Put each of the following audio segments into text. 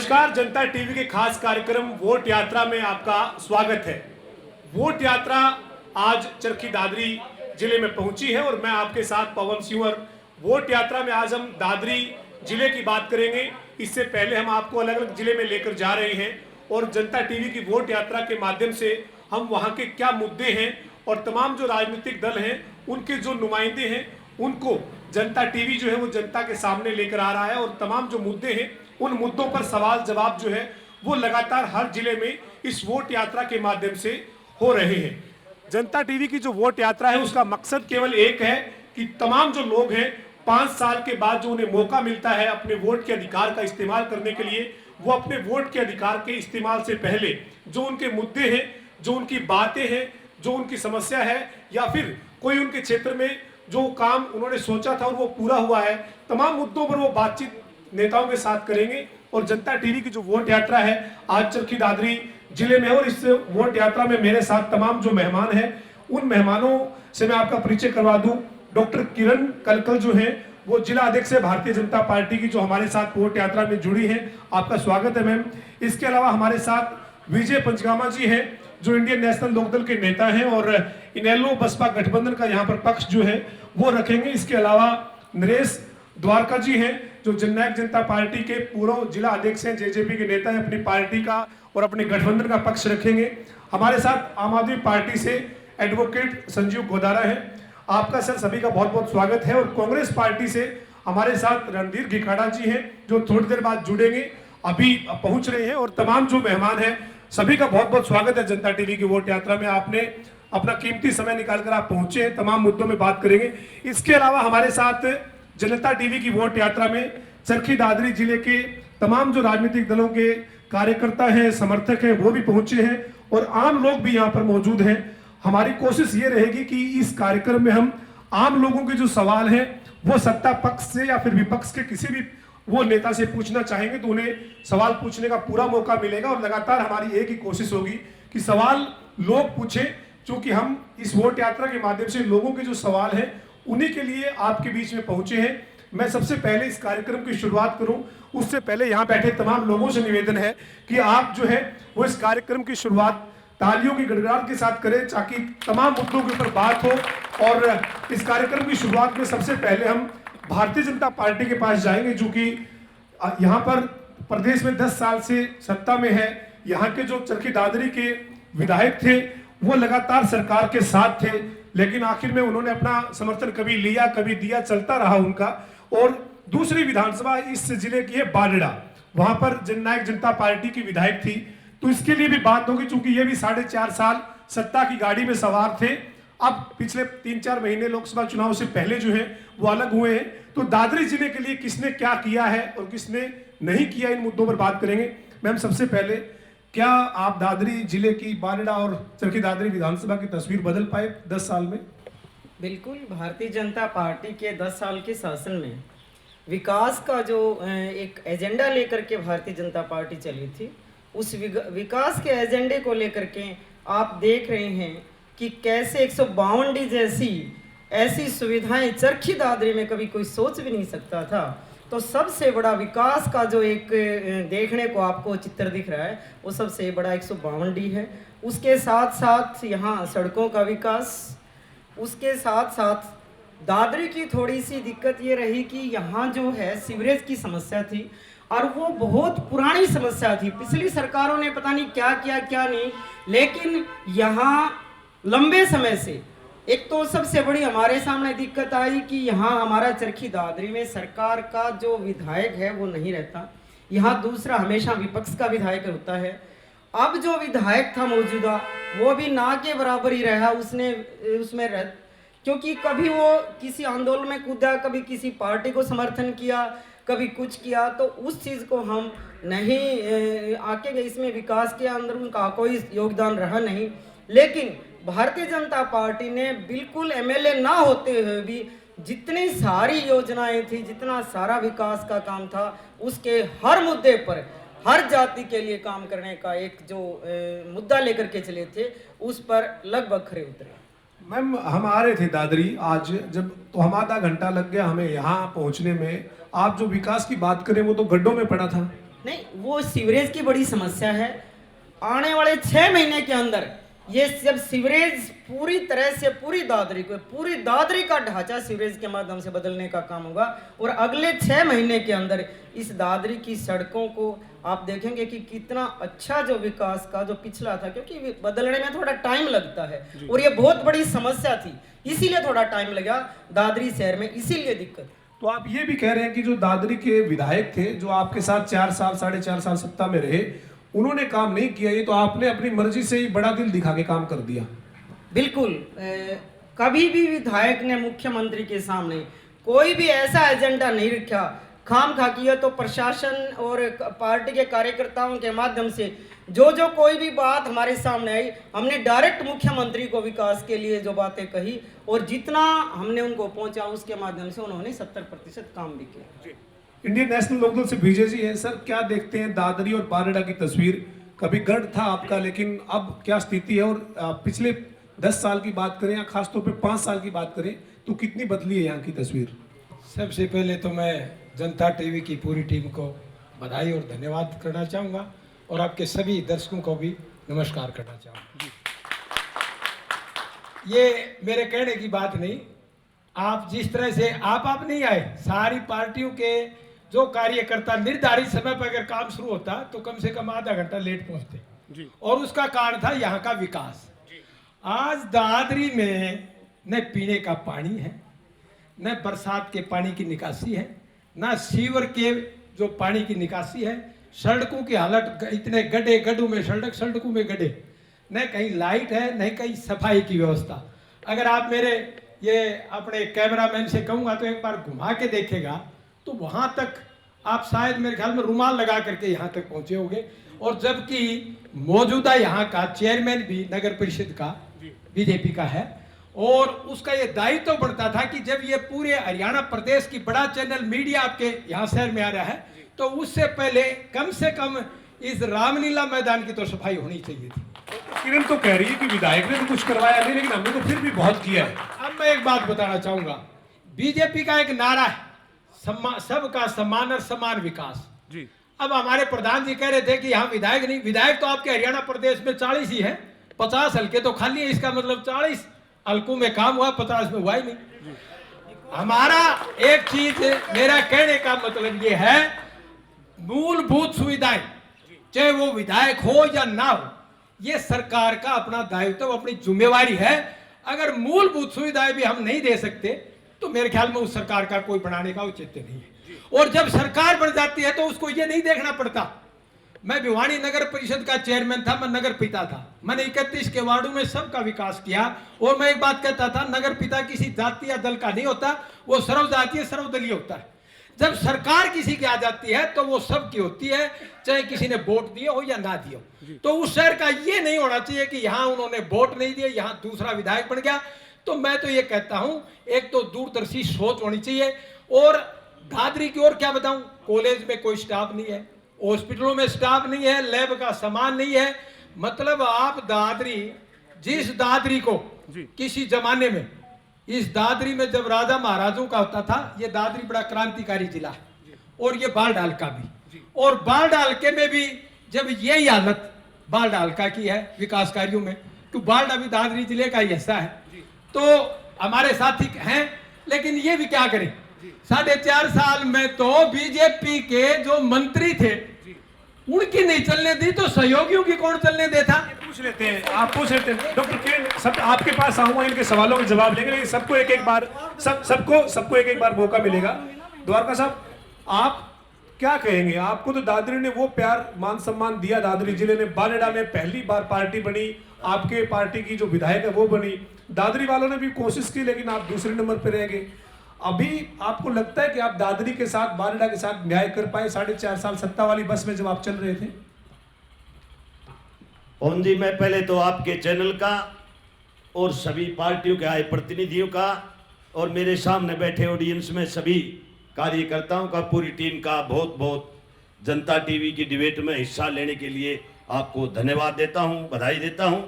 नमस्कार, जनता टीवी के खास कार्यक्रम वोट यात्रा में आपका स्वागत है। वोट यात्रा आज चरखी दादरी जिले में पहुंची है और मैं आपके साथ पवन सिंह। वोट यात्रा में आज हम दादरी जिले की बात करेंगे। इससे पहले हम आपको अलग अलग जिले में लेकर जा रहे हैं और जनता टीवी की वोट यात्रा के माध्यम से हम वहां के क्या मुद्दे हैं और तमाम जो राजनीतिक दल हैं उनके जो नुमाइंदे हैं उनको जनता टीवी जो है वो जनता के सामने लेकर आ रहा है और तमाम जो मुद्दे हैं उन मुद्दों पर सवाल जवाब जो है वो लगातार हर जिले में इस वोट यात्रा के माध्यम से हो रहे हैं। जनता टीवी की जो वोट यात्रा है उसका मकसद केवल एक है कि तमाम जो लोग हैं 5 साल के बाद जो उन्हें मौका मिलता है अपने वोट के अधिकार का इस्तेमाल करने के लिए, वो अपने वोट के अधिकार के इस्तेमाल से पहले जो उनके मुद्दे हैं, जो उनकी बातें हैं, जो उनकी समस्या है या फिर कोई उनके क्षेत्र में जो काम उन्होंने सोचा था और वो पूरा हुआ है, तमाम मुद्दों पर वो बातचीत नेताओं के साथ करेंगे। और जनता टीवी की जो वोट यात्रा है आज चरखी दादरी जिले में और इस वोट यात्रा में मेरे साथ तमाम जो मेहमान हैं उन मेहमानों से मैं आपका परिचय करवा दूं। डॉक्टर किरण कलकल जो है वो जिला अध्यक्ष है भारतीय जनता पार्टी की, जो हमारे साथ वोट यात्रा में जुड़ी है। आपका स्वागत है मैम। इसके अलावा हमारे साथ विजय पंचगामा जी हैं जो इंडियन नेशनल लोकदल के नेता हैं और इनेलो बसपा गठबंधन का यहाँ पर पक्ष जो है वो रखेंगे। इसके अलावा नरेश द्वारका जी हैं जो जननायक जनता पार्टी के पूर्व जिला अध्यक्ष हैं, जेजेपी के नेता हैं, अपनी पार्टी का और अपने गठबंधन का पक्ष रखेंगे। हमारे साथ आम आदमी पार्टी से एडवोकेट संजीव गोदारा है। आपका सर सभी का बहुत बहुत स्वागत है। और कांग्रेस पार्टी से हमारे साथ रणधीर घिकाड़ा जी हैं जो थोड़ी देर बाद जुड़ेंगे, अभी पहुंच रहे हैं। और तमाम जो मेहमान हैं सभी का बहुत बहुत स्वागत है जनता टीवी की वोट यात्रा में। आपने अपना कीमती समय निकालकर आप पहुंचे हैं, तमाम मुद्दों में बात करेंगे। इसके अलावा हमारे साथ जनता टीवी की वोट यात्रा में चरखी दादरी जिले के तमाम जो राजनीतिक दलों के कार्यकर्ता हैं, समर्थक हैं, वो भी पहुंचे हैं और आम लोग भी यहाँ पर मौजूद हैं। हमारी कोशिश ये रहेगी कि इस कार्यक्रम में हम आम लोगों के जो सवाल हैं वो सत्ता पक्ष से या फिर विपक्ष के किसी भी वो नेता से पूछना चाहेंगे तो उन्हें सवाल पूछने का पूरा मौका मिलेगा। और लगातार हमारी एक ही कोशिश होगी कि सवाल लोग पूछें, क्योंकि हम इस वोट यात्रा के माध्यम से लोगों के जो सवाल हैं उन्हीं के लिए आपके बीच में पहुंचे हैं। मैं सबसे पहले इस कार्यक्रम की शुरुआत करूं उससे पहले यहाँ बैठे तमाम लोगों से निवेदन है कि आप जो है वो इस कार्यक्रम की शुरुआत तालियों की गड़गड़ाहट के साथ करें ताकि तमाम मुद्दों के ऊपर बात हो। और इस कार्यक्रम की शुरुआत में सबसे पहले हम भारतीय जनता पार्टी के पास जाएंगे, जो कि यहाँ पर प्रदेश में 10 साल से सत्ता में है। यहाँ के जो चरखी दादरी के विधायक थे वो लगातार सरकार के साथ थे, लेकिन आखिर में उन्होंने अपना समर्थन कभी लिया कभी दिया, चलता रहा उनका। और दूसरी विधानसभा इस जिले की है बाडड़ा, वहां पर जननायक जनता पार्टी की विधायक थी, तो इसके लिए भी बात होगी क्योंकि ये भी 4.5 साल सत्ता की गाड़ी में सवार थे। अब पिछले 3-4 महीने लोकसभा चुनाव से पहले जो है वो अलग हुए हैं। तो दादरी जिले के लिए किसने क्या किया है और किसने नहीं किया, इन मुद्दों पर बात करेंगे। मैम सबसे पहले क्या आप दादरी जिले की बाडड़ा और चरखी दादरी विधानसभा की तस्वीर बदल पाए 10 साल में? बिल्कुल, भारतीय जनता पार्टी के 10 साल के शासन में विकास का जो एक एजेंडा लेकर के भारतीय जनता पार्टी चली थी, उस विकास के एजेंडे को लेकर के आप देख रहे हैं कि कैसे 152 जैसी ऐसी सुविधाएं चरखी दादरी में कभी कोई सोच भी नहीं सकता था। तो सबसे बड़ा विकास का जो एक देखने को आपको चित्र दिख रहा है वो सबसे बड़ा 152 है। उसके साथ साथ यहाँ सड़कों का विकास, उसके साथ साथ दादरी की थोड़ी सी दिक्कत ये रही कि यहाँ जो है सीवरेज की समस्या थी और वो बहुत पुरानी समस्या थी। पिछली सरकारों ने पता नहीं क्या किया क्या नहीं, लेकिन यहाँ लंबे समय से एक तो सबसे बड़ी हमारे सामने दिक्कत आई कि यहाँ हमारा चरखी दादरी में सरकार का जो विधायक है वो नहीं रहता। यहाँ दूसरा हमेशा विपक्ष का विधायक होता है। अब जो विधायक था मौजूदा वो भी ना के बराबर ही रहा, उसमें क्योंकि कभी वो किसी आंदोलन में कूदा, कभी किसी पार्टी को समर्थन किया, कभी कुछ किया, तो उस चीज़ को हम नहीं आके इसमें विकास के अंदर उनका कोई योगदान रहा नहीं। लेकिन भारतीय जनता पार्टी ने बिल्कुल एमएलए ना होते हुए भी जितनी सारी योजनाएं थी, जितना सारा विकास का काम था, उसके हर मुद्दे पर हर जाति के लिए काम करने का एक जो मुद्दा लेकर के चले थे उस पर लगभग खरे उतरे। मैम हम आ रहे थे दादरी आज, जब तो हम आधा घंटा लग गया हमें यहाँ पहुँचने में। आप जो विकास की बात करें वो तो गड्ढों में पड़ा था। नहीं, वो सीवरेज की बड़ी समस्या है। आने वाले 6 महीने के अंदर ये जब सीवरेज पूरी तरह से पूरी दादरी का ढांचा सीवरेज के माध्यम से बदलने का काम होगा, और अगले 6 महीने के अंदर इस दादरी की सड़कों को आप देखेंगे कि कितना अच्छा जो विकास का जो पिछला था, क्योंकि बदलने में थोड़ा टाइम लगता है और ये बहुत बड़ी समस्या थी, इसीलिए थोड़ा टाइम लगा दादरी शहर में, इसीलिए दिक्कत। तो आप ये भी कह रहे हैं कि जो दादरी के विधायक थे, जो आपके साथ 4 साल 4.5 साल सत्ता में रहे, उन्होंने काम नहीं किया, ये तो आपने अपनी मर्जी से ही बड़ा दिल दिखा के काम कर दिया। बिल्कुल, कभी भी विधायक ने मुख्यमंत्री के सामने कोई भी ऐसा एजेंडा नहीं रखा खाम खा किया, तो प्रशासन और पार्टी के कार्यकर्ताओं के माध्यम से जो कोई भी बात हमारे सामने आई, हमने डायरेक्ट मुख्यमंत्री को विकास के लिए जो बातें कही, और जितना हमने उनको पहुंचा उसके माध्यम से उन्होंने 70% काम भी किया। इंडियन नेशनल लोकदल से विजय जी है सर, क्या देखते हैं दादरी और बारडा की तस्वीर? कभी गढ़ था आपका, लेकिन अब क्या स्थिति है? और पिछले 10 साल की बात करें या खासतौर पे 5 साल की बात करें तो कितनी बदली है यहाँ की तस्वीर? सबसे पहले तो मैं जनता टीवी की पूरी टीम को बधाई और धन्यवाद करना चाहूँगा, और आपके सभी दर्शकों को भी नमस्कार करना चाहूँगा। ये मेरे कहने की बात नहीं, आप जिस तरह से आप नहीं आए, सारी पार्टियों के जो कार्यकर्ता निर्धारित समय पर अगर काम शुरू होता तो कम से कम आधा घंटा लेट पहुंचते, और उसका कारण था यहाँ का विकास। आज दादरी में न पीने का पानी है, न बरसात के पानी की निकासी है, न सीवर के जो पानी की निकासी है, सड़कों की हालत इतने गड्ढों में सड़कों में गड्ढे, न कहीं लाइट है न कहीं सफाई की व्यवस्था। अगर आप मेरे ये अपने कैमरामैन से कहूँगा तो एक बार घुमा के देखेगा तो वहाँ तक आप शायद मेरे ख्याल में रुमाल लगा करके यहाँ तक पहुँचे होंगे, और जबकि मौजूदा यहाँ का चेयरमैन भी नगर परिषद का बीजेपी का है, और उसका ये दायित्व तो बढ़ता था कि जब ये पूरे हरियाणा प्रदेश की बड़ा चैनल मीडिया आपके यहाँ शहर में आ रहा है तो उससे पहले कम से कम इस रामलीला मैदान की तो सफाई होनी चाहिए थी। किरण तो कह रही है कि विधायक ने तो कुछ करवाया नहीं, लेकिन हमने तो फिर भी बहुत किया है। अब मैं एक बात बताना चाहूंगा, बीजेपी का एक नारा है सबका सम्मान और समान विकास जी। अब हमारे प्रधान जी कह रहे थे कि यहाँ विधायक नहीं, विधायक तो आपके हरियाणा प्रदेश में 40 ही है, 50 हल्के तो खाली है, इसका मतलब 40 हल्कों में काम हुआ, 50 में हुआ ही नहीं। हमारा एक चीज, मेरा कहने का मतलब ये है, मूलभूत सुविधाएं चाहे वो विधायक हो या ना हो, ये सरकार का अपना दायित्व अपनी जिम्मेवारी है। अगर मूलभूत सुविधाएं भी हम नहीं दे सकते तो मेरे ख्याल में उस सरकार का कोई बनाने का औचित्य नहीं है, और जब सरकार बन जाती है तो उसको ये नहीं देखना पड़ता। मैं भिवानी नगर परिषद का चेयरमैन था, मैं नगर पिता था, मैंने 31 के वार्डों में सबका विकास किया, और मैं एक बात कहता था, नगर पिता किसी जाति या दल का नहीं होता, वो सर्वजातीय सर्वदलीय होता है। जब सरकार किसी की आ जाती है तो वो सबकी होती है, चाहे किसी ने वोट दिए हो या ना दिए हो। तो उस शहर का ये नहीं होना चाहिए कि यहाँ उन्होंने वोट नहीं दिए, यहाँ दूसरा विधायक बन गया। तो मैं तो ये कहता हूं, एक तो दूरदर्शी सोच होनी चाहिए, और दादरी की ओर क्या बताऊं, कॉलेज में कोई स्टाफ नहीं है, हॉस्पिटलों में स्टाफ नहीं है, लैब का सामान नहीं है। मतलब आप दादरी, जिस दादरी को किसी जमाने में, इस दादरी में जब राजा महाराजों का होता था, ये दादरी बड़ा क्रांतिकारी जिला है, और ये बालडालका भी, और बालडालके में भी जब यही हालत बालडालका की है विकास कार्यों में, तो बालडा भी दादरी जिले का ही हिस्सा है। तो हमारे साथी हैं, लेकिन ये भी क्या करें, 4.5 साल में तो बीजेपी के जो मंत्री थे उनकी नहीं चलने दी, तो सहयोगियों की कौन चलने देता? पूछ लेते हैं, आप पूछ लेते हैं डॉक्टर किरण, सब आपके पास आऊंगा, इनके सवालों के जवाब लेंगे, लेकिन सबको एक एक बार सबको एक एक बार मौका मिलेगा। द्वारका साहब, आप क्या कहेंगे? आपको तो दादरी ने वो प्यार मान सम्मान दिया, दादरी जिले ने, बालेडा में पहली बार पार्टी बनी, आपके पार्टी की जो विधायक है वो बनी, दादरी वालों ने भी कोशिश की, लेकिन आप दूसरे नंबर पर रह गए। अभी आपको लगता है कि आप दादरी के साथ, बालेडा के साथ न्याय कर पाए 4.5 साल सत्ता वाली बस में जब आप चल रहे थे? पवन जी, मैं पहले तो आपके चैनल का और सभी पार्टियों के आए प्रतिनिधियों का और मेरे सामने बैठे ऑडियंस में सभी कार्यकर्ताओं का, पूरी टीम का बहुत बहुत जनता टीवी की डिबेट में हिस्सा लेने के लिए आपको धन्यवाद देता हूं, बधाई देता हूं।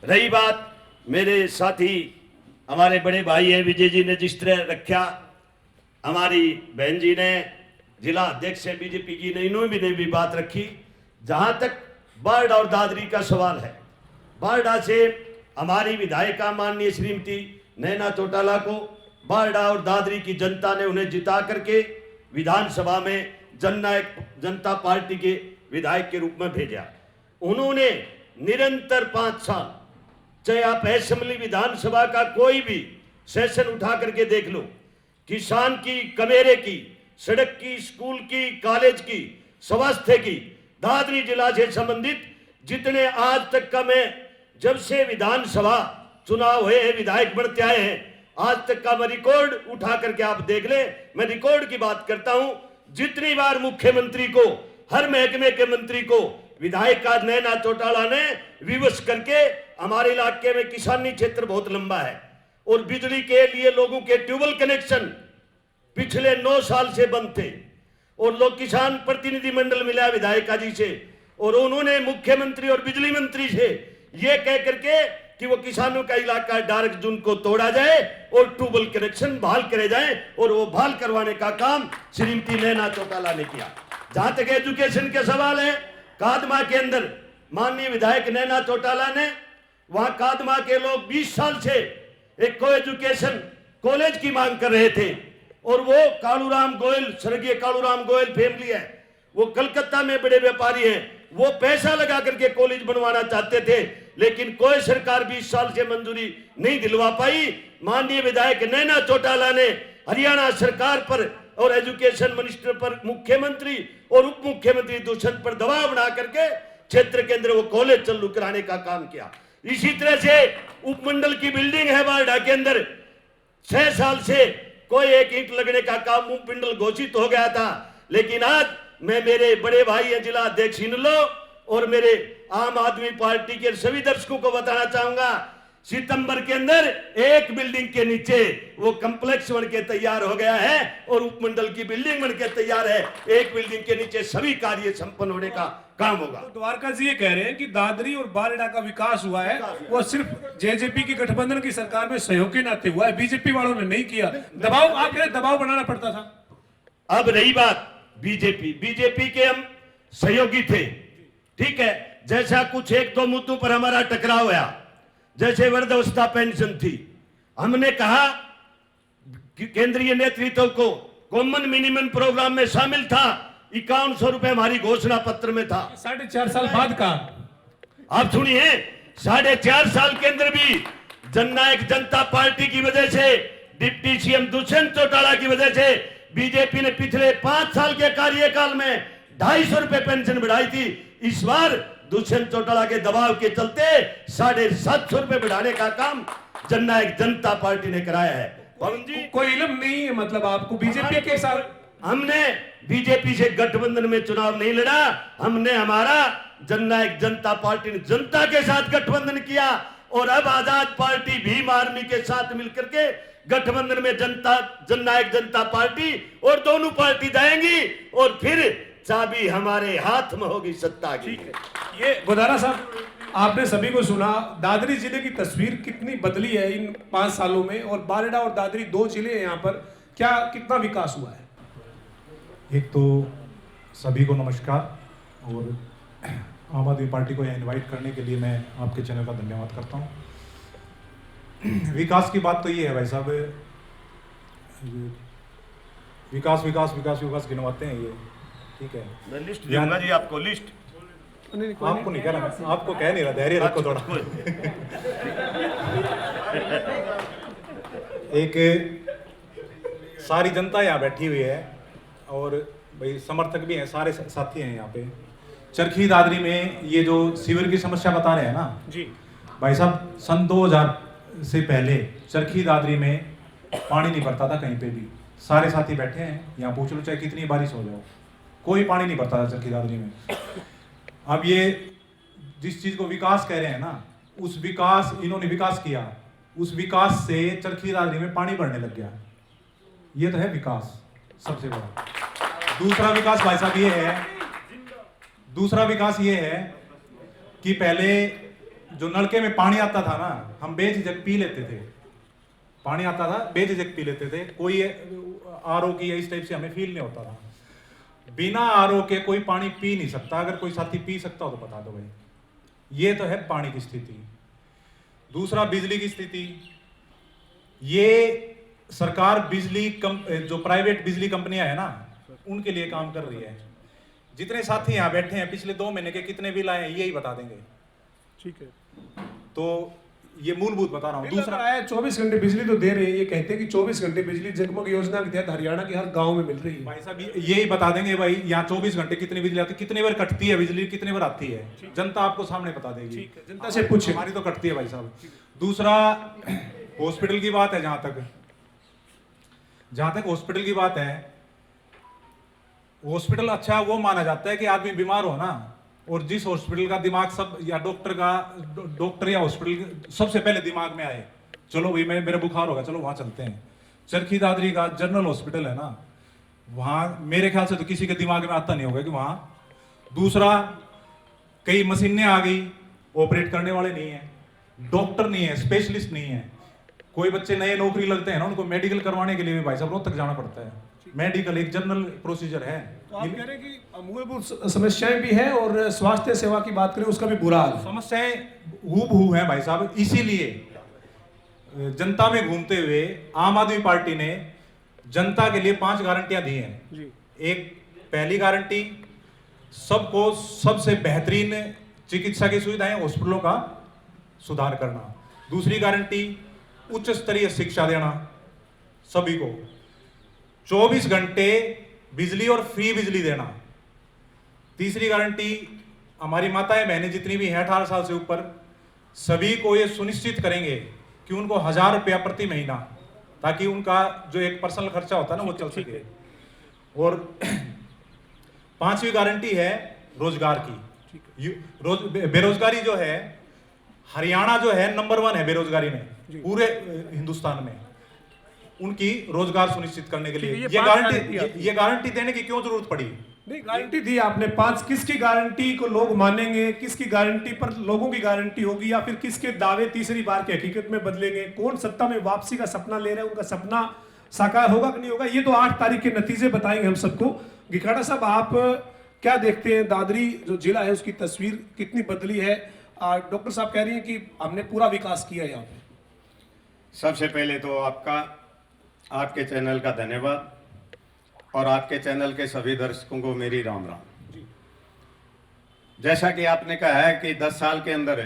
रही बात मेरे साथी हमारे बड़े भाई हैं विजय जी ने जिस तरह रखा, हमारी बहन जी ने जिला अध्यक्ष है बीजेपी की, इन्होंने भी बात रखी। जहां तक बारडा और दादरी का सवाल है, बारडा से हमारी विधायिका माननीय श्रीमती नैना चौटाला को बारडा और दादरी की जनता ने उन्हें जिता करके विधानसभा में जननायक जनता पार्टी के विधायक के रूप में भेजा। उन्होंने निरंतर 5 साल, चाहे आप असेंबली विधानसभा का कोई भी सेशन उठा करके देख लो, किसान की, कमेरे की, सड़क की, स्कूल की, कॉलेज की, स्वास्थ्य की, दादरी जिला से संबंधित जितने आज तक का, मैं जब से विधानसभा चुनाव हुए हैं, विधायक बनते आए हैं, आज तक का मैं रिकॉर्ड उठा करके आप देख ले। मैं रिकॉर्ड की बात करता हूं, जितनी बार मुख्यमंत्री को, हर महकमे के मंत्री को विधायक का नैना चौटाला ने विवश करके, हमारे इलाके में किसानी क्षेत्र बहुत लंबा है और बिजली के लिए लोगों के ट्यूबवेल कनेक्शन पिछले 9 साल से बंद थे और लोग किसान प्रतिनिधि मंडल मिला विधायिका जी से और उन्होंने मुख्यमंत्री और बिजली मंत्री से ये कह करके कि वो किसानों का इलाका डार्क जोन को तोड़ा जाए और ट्यूबवेल कनेक्शन बहाल करे जाए और वो बहाल करवाने का काम श्रीमती नैना चौटाला ने किया। जहां तक एजुकेशन के सवाल है, कादमा के अंदर माननीय विधायक नैना चौटाला ने, वहां कादमा के लोग 20 साल से एक को एजुकेशन कॉलेज की मांग कर रहे थे और वो कालूराम गोयल, स्वर्गीय कालूराम गोयल फैमिली है, वो कलकत्ता में बड़े व्यापारी हैं, वो पैसा लगा करके कॉलेज बनवाना चाहते थे, लेकिन कोई सरकार 20 साल से मंजूरी नहीं दिलवा पाई। माननीय विधायक नैना चौटाला ने हरियाणा सरकार पर और एजुकेशन मिनिस्टर पर, मुख्यमंत्री और उप मुख्यमंत्री दुष्यंत पर दबाव बना करके क्षेत्र के अंदर वो कॉलेज चालू कराने का काम किया। इसी तरह से उपमंडल की बिल्डिंग है बारडा के अंदर, 6 साल से कोई एक ईंट लगने का काम उपमंडल घोषित हो गया था, लेकिन आज मैं, मेरे बड़े भाई हैं जिला अध्यक्ष इनलो और मेरे आम आदमी पार्टी के सभी दर्शकों को बताना चाहूंगा, सितंबर के अंदर एक बिल्डिंग के नीचे वो कम्प्लेक्स बन के तैयार हो गया है और उपमंडल की बिल्डिंग बन के तैयार है। एक बिल्डिंग के नीचे सभी कार्य संपन्न होने का काम होगा। तो द्वारका जी ये कह रहे हैं कि दादरी और बारडा का विकास हुआ है, वो सिर्फ जेजेपी की गठबंधन की सरकार में सहयोग के नाते हुआ है, बीजेपी वालों ने नहीं किया। दबाव, आप कह रहे दबाव बनाना पड़ता था। अब रही बात बीजेपी के हम सहयोगी थे, ठीक है, जैसा कुछ 1-2 मुद्दों पर हमारा टकराव हुआ, जैसे वृद्धावस्था पेंशन थी, हमने कहा कि केंद्रीय नेतृत्व को कॉमन मिनिमम प्रोग्राम में शामिल था, 5100 रुपए हमारी घोषणा पत्र में था। 4.5 साल बाद का आप सुनिए, 4.5 साल के अंदर भी जननायक जनता पार्टी की वजह से, डिप्टी सीएम दुष्यंत चौटाला की वजह से बीजेपी ने पिछले 5 साल के कार्यकाल में 250 रुपए पेंशन बढ़ाई थी। इस बार दुष्यंत चौटाला के दबाव के चलते 750 रुपए बढ़ाने का काम जननायक जनता पार्टी ने कराया है। पवन जी, कोई इल्म नहीं है मतलब आपको बीजेपी के साथ? हमने बीजेपी से गठबंधन में चुनाव नहीं लड़ा, हमने, हमारा जननायक जनता पार्टी ने जनता के साथ गठबंधन किया और अब आजाद पार्टी भीम आर्मी के साथ मिलकर के गठबंधन में जननायक जनता पार्टी और दोनों पार्टी जाएंगी और फिर चाबी हमारे हाथ में होगी सत्ता की। ये गोदारा साहब, आपने सभी को सुना, दादरी जिले की तस्वीर कितनी बदली है इन 5 सालों में, और बारडा और दादरी 2 जिले हैं यहाँ पर, क्या कितना विकास हुआ है? एक तो सभी को नमस्कार और आम आदमी पार्टी को यहाँ इनवाइट करने के लिए मैं आपके चैनल का धन्यवाद करता हूँ। विकास की बात तो ये है भाई साहब, विकास विकास विकास विकास गिनवाते हैं ये, ठीक है। मैं लिस्ट दूंगा जी आपको, लिस्ट आपको नहीं कह रहा, आपको कह नहीं रहा, धैर्य रखो थोड़ा। एक सारी जनता यहाँ बैठी हुई है और भाई समर्थक भी हैं, सारे साथी हैं यहाँ पे। चरखी दादरी में ये जो सीवर की समस्या बता रहे हैं ना जी भाई साहब, सन 2000 से पहले चरखी दादरी में पानी नहीं भरता था कहीं पे भी। सारे साथी बैठे हैं यहाँ, पूछ लो चाहे कितनी बारिश हो जाओ, कोई पानी नहीं भरता था चरखी दादरी में। अब ये जिस चीज को विकास कह रहे हैं ना, उस विकास, इन्होंने विकास किया, उस विकास से चरखी दादरी में पानी भरने लग गया। ये तो है विकास सबसे बड़ा। दूसरा विकास भाई साहब ये है, दूसरा विकास ये है कि पहले जो नलके में पानी आता था ना, हम बेझिझक पी लेते थे, पानी आता था बेझिझक पी लेते थे, कोई आरओ की इस टाइप से हमें फील नहीं होता था। बिना आरओ के कोई पानी पी नहीं सकता। अगर कोई साथी पी सकता हो तो बता दो भाई। ये तो है पानी की स्थिति। दूसरा, बिजली की स्थिति। ये सरकार जो प्राइवेट बिजली कंपनियां है ना, उनके लिए काम कर रही है। जितने साथी यहाँ बैठे हैं पिछले 2 महीने के कितने बिल आए हैं यही बता देंगे। ठीक है। तो ये मूलभूत बता रहा हूँ। दूसरा है 24 घंटे बिजली तो दे रहे हैं, ये कहते हैं कि 24 घंटे बिजली जगमग योजना के तहत हरियाणा के हर गांव में मिल रही है। भाई साहब यही बता देंगे भाई, यहाँ 24 घंटे कितनी बिजली आती है, कितनी बार कटती है बिजली, कितनी बार आती है, जनता आपको सामने बता देगी। जनता से पूछे। हमारी तो कटती है भाई साहब। दूसरा, हॉस्पिटल की बात है। जहां तक हॉस्पिटल की बात है, हॉस्पिटल अच्छा वो माना जाता है कि आदमी बीमार हो ना, और जिस हॉस्पिटल का दिमाग सब या डॉक्टर या हॉस्पिटल सबसे पहले दिमाग में आए, चलो भाई मेरा बुखार होगा, चलो वहां चलते हैं। चरखी दादरी का जनरल हॉस्पिटल है ना, वहां मेरे ख्याल से तो किसी के दिमाग में आता नहीं होगा कि वहां। दूसरा, कई मशीनें आ गई, ऑपरेट करने वाले नहीं है, डॉक्टर नहीं है, स्पेशलिस्ट नहीं है। कोई बच्चे नए नौकरी लगते हैं ना, उनको मेडिकल करवाने के लिए भी भाई साहब रोहतक जाना पड़ता है। मेडिकल एक जनरल प्रोसीजर है। तो आप कह रहे हैं कि मूलभूत समस्याएं भी है और स्वास्थ्य सेवा की बात करें उसका भी बुरा हाल है। समस्याएं हूबहू हैं भाई साहब। इसीलिए जनता में घूमते हुए आम आदमी पार्टी ने जनता के लिए 5 गारंटियां दी हैं। एक, पहली गारंटी, सबको सबसे बेहतरीन चिकित्सा की सुविधाएं, हॉस्पिटलों का सुधार करना। दूसरी गारंटी, उच्च स्तरीय शिक्षा देना सभी को। 24 घंटे बिजली और फ्री बिजली देना। तीसरी गारंटी, हमारी माताएं बहनें जितनी भी हैं 18 साल से ऊपर, सभी को ये सुनिश्चित करेंगे कि उनको 1000 रुपया प्रति महीना, ताकि उनका जो एक पर्सनल खर्चा होता है ना वो चल सके। और 5वीं गारंटी है रोजगार की। बेरोजगारी जो है, हरियाणा जो है नंबर 1 है बेरोजगारी में पूरे हिंदुस्तान में। उनकी रोजगार सुनिश्चित करने के लिए ये गारंटी देने की क्यों जरूरत पड़ी? नहीं, गारंटी दी आपने 5। किसकी गारंटी को लोग मानेंगे, किसकी गारंटी पर लोगों की गारंटी होगी, या फिर किसके दावे तीसरी बार की हकीकत में बदलेंगे? कौन सत्ता में वापसी का सपना ले रहे हैं, उनका सपना साकार होगा कि नहीं होगा, ये तो 8 तारीख के नतीजे बताएंगे हम सबको। गिखाड़ा साहब, आप क्या देखते हैं, दादरी जो जिला है उसकी तस्वीर कितनी बदली है? डॉक्टर साहब कह रही हैं कि हमने पूरा विकास किया यहाँ पे। सबसे पहले तो आपके चैनल का धन्यवाद, और आपके चैनल के सभी दर्शकों को मेरी राम राम। जैसा कि आपने कहा है कि 10 साल के अंदर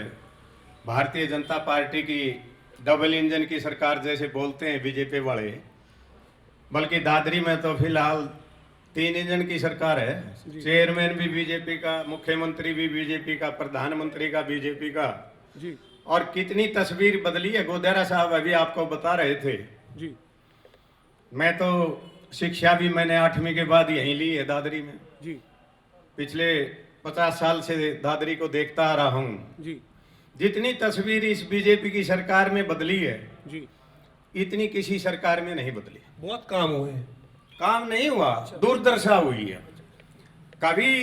भारतीय जनता पार्टी की डबल इंजन की सरकार जैसे बोलते हैं बीजेपी वाले, बल्कि दादरी में तो फिलहाल 3 इंजन की सरकार है। चेयरमैन भी बीजेपी का, मुख्यमंत्री भी बीजेपी का, प्रधानमंत्री का बीजेपी का। और कितनी तस्वीर बदली है, गोदेरा साहब अभी आपको बता रहे थे। मैं तो शिक्षा भी मैंने 8वीं के बाद यहीं ली है दादरी में। पिछले 50 साल से दादरी को देखता आ रहा हूँ। जितनी तस्वीर इस बीजेपी की सरकार में बदली है, इतनी किसी सरकार में नहीं बदली। बहुत काम हुए हैं। काम नहीं हुआ, दुर्दशा हुई है। कभी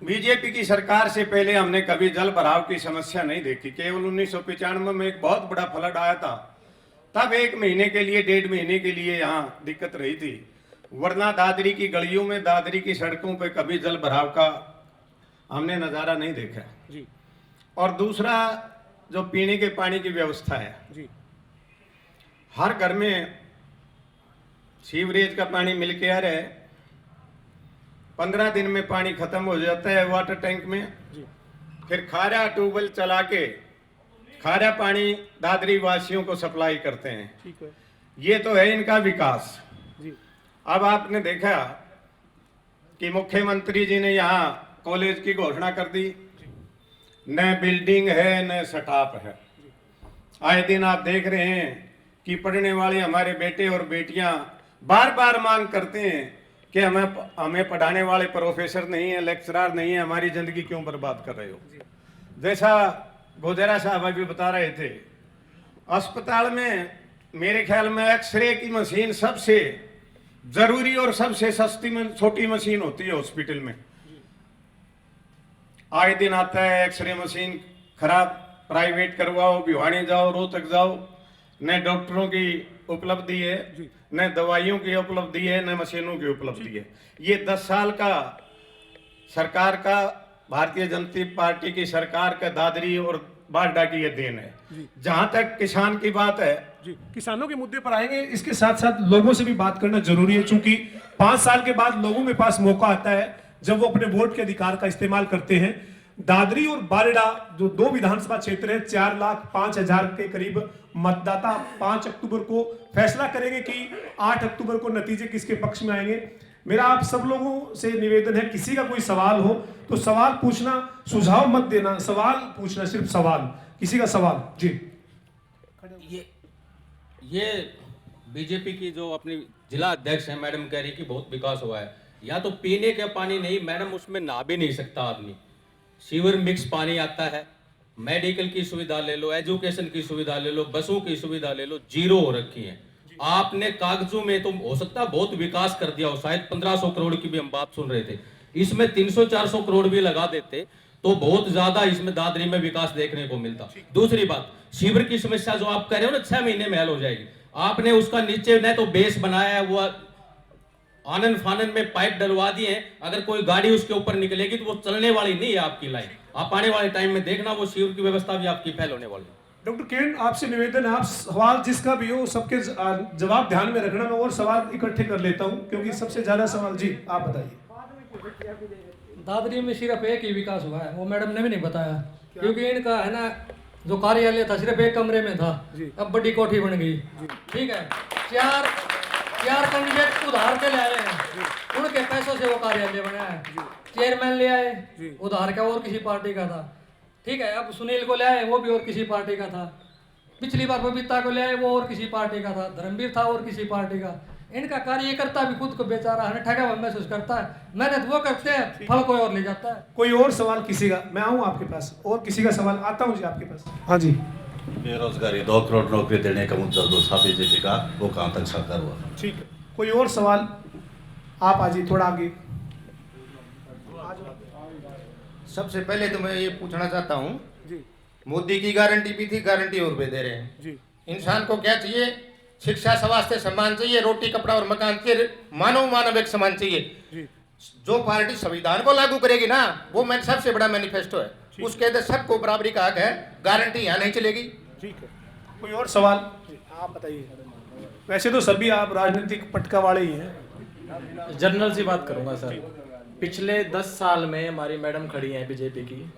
बीजेपी की सरकार से पहले हमने कभी जल भराव की समस्या नहीं देखी। केवल 1995 में एक बहुत बड़ा फ्लड आया था, तब 1 महीने के लिए, 1.5 महीने के लिए यहाँ दिक्कत रही थी, वरना दादरी की गलियों में, दादरी की सड़कों पे कभी जल भराव का हमने नज़ारा नहीं देखा। और दूसरा, जो पीने के पानी की व्यवस्था है, हर घर में सीवरेज का पानी मिल के आ रहा है। 15 दिन में पानी खत्म हो जाता है वाटर टैंक में। फिर खारा ट्यूबवेल चला के खारा पानी दादरी वासियों को सप्लाई करते हैं। ये तो है इनका विकास। अब आपने देखा कि मुख्यमंत्री जी ने यहाँ कॉलेज की घोषणा कर दी, न बिल्डिंग है न स्टाफ है। आए दिन आप देख रहे हैं कि पढ़ने वाले हमारे बेटे और बेटियां बार बार मांग करते हैं कि हमें पढ़ाने वाले प्रोफेसर नहीं है, लेक्चरर नहीं है, हमारी जिंदगी क्यों बर्बाद कर रहे हो। जैसा गोदेरा साहब अभी बता रहे थे, अस्पताल में मेरे ख्याल में एक्सरे की मशीन सबसे जरूरी और सबसे सस्ती छोटी मशीन होती है हॉस्पिटल में। आए दिन आता है एक्सरे मशीन खराब, प्राइवेट करवाओ, भिवानी जाओ, रोहतक जाओ, न डॉक्टरों की उपलब्धि है, न दवाइयों की उपलब्धि है, न मशीनों की उपलब्धि है। ये 10 साल का सरकार का, भारतीय जनता पार्टी की सरकार का दादरी और बारडा की ये देन है। जहां तक किसान की बात है, जी, किसानों के मुद्दे पर आएंगे, इसके साथ साथ लोगों से भी बात करना जरूरी है, क्योंकि 5 साल के बाद लोगों के पास मौका आता है जब वो अपने वोट के अधिकार का इस्तेमाल करते हैं। दादरी और बारडा जो 2 विधानसभा क्षेत्र है, 4,05,000 के करीब मतदाता 5 अक्टूबर को फैसला करेंगे कि 8 अक्टूबर को नतीजे किसके पक्ष में आएंगे। मेरा आप सब लोगों से निवेदन है, किसी का कोई सवाल हो तो सवाल पूछना, सुझाव मत देना, सवाल पूछना, सिर्फ सवाल, किसी का सवाल। जी, ये बीजेपी की जो अपनी जिला अध्यक्ष है मैडम कह रही कि बहुत विकास हुआ है। या तो पीने का पानी नहीं मैडम, उसमें नहा भी नहीं सकता आदमी। सीवर मिक्स पानी आता है, मेडिकल की सुविधा ले लो, एजुकेशन की सुविधा ले लो, बसों की सुविधा ले लो, जीरो हो रखी है। आपने कागजों में तो हो सकता है बहुत विकास कर दिया हो, शायद 1500 करोड़ की भी हम बात सुन रहे थे, इसमें 300-400 करोड़ भी लगा देते तो बहुत ज्यादा इसमें दादरी में विकास देखने को मिलता। दूसरी बात, सीवर की समस्या जो आप कह रहे हो ना 6 महीने में हल हो जाएगी। आपने उसका नीचे न तो बेस बनाया है, वो आनन फानन में पाइप डलवा दिए हैं, अगर कोई गाड़ी उसके ऊपर निकलेगी तो वो चलने वाली नहीं है आपकी लाइन। आप आने वाले टाइम में देखना वो सीवर की व्यवस्था भी आपकी फेल होने वाली है। डॉक्टर किरण, आपसे निवेदन है, आप सवाल जिसका भी हो सबके जवाब ध्यान में रखना। मैं और सवाल इकट्ठे कर लेता हूं क्योंकि सबसे ज्यादा सवाल, जी आप बताइए। दादरी में सिर्फ एक ही विकास हुआ है, वो मैडम ने भी नहीं बताया, क्योंकि इनका है ना जो कार्यालय था सिर्फ एक कमरे में था, अब बड़ी कोठी बन गई। ठीक है, चार कैंडिडेट उधार के ले आए हैं, उनके पैसों से वो कार्यालय बनाया है। चेयरमैन ले आए उधार का, और किसी पार्टी का था। ठीक है, अब सुनील को ले आए, वो भी और किसी पार्टी का था। पिछली बार बबीता को ले आए, वो और किसी पार्टी का था। धर्मवीर था और किसी पार्टी का। इनका कार्यकर्ता भी खुद को बेचारा है ठगा हुआ महसूस करता है, मेहनत वो करते हैं, फल कोई और ले जाता है। कोई और सवाल किसी का? मैं आऊं आपके पास, और किसी का सवाल? आता हूं जी आपके पास। हाँ जी। बेरोजगारी 2 करोड़ नौकरी देने का मुद्दा जो था बीजेपी का, वो कहाँ तक साकार हुआ? ठीक है, कोई और सवाल? आप आ जी थोड़ा आगे। सबसे पहले तो मैं ये पूछना चाहता हूँ, मोदी की गारंटी भी थी, गारंटी और भी दे रहे हैं जी। इंसान को क्या चाहिए? शिक्षा, स्वास्थ्य, सम्मान चाहिए, रोटी, कपड़ा और मकान चाहिए, मानव एक समान चाहिए। जो पार्टी संविधान को लागू करेगी ना, वो सबसे बड़ा मैनिफेस्टो है, उसके अंदर सबको बराबरी का हक है। गारंटी यहाँ नहीं चलेगी। ठीक है, कोई और सवाल? आप बताइए। वैसे तो सभी आप राजनीतिक पटका वाले ही हैं। जनरल सी बात करूंगा सर। पिछले 10 साल में हमारी मैडम खड़ी हैं बीजेपी की,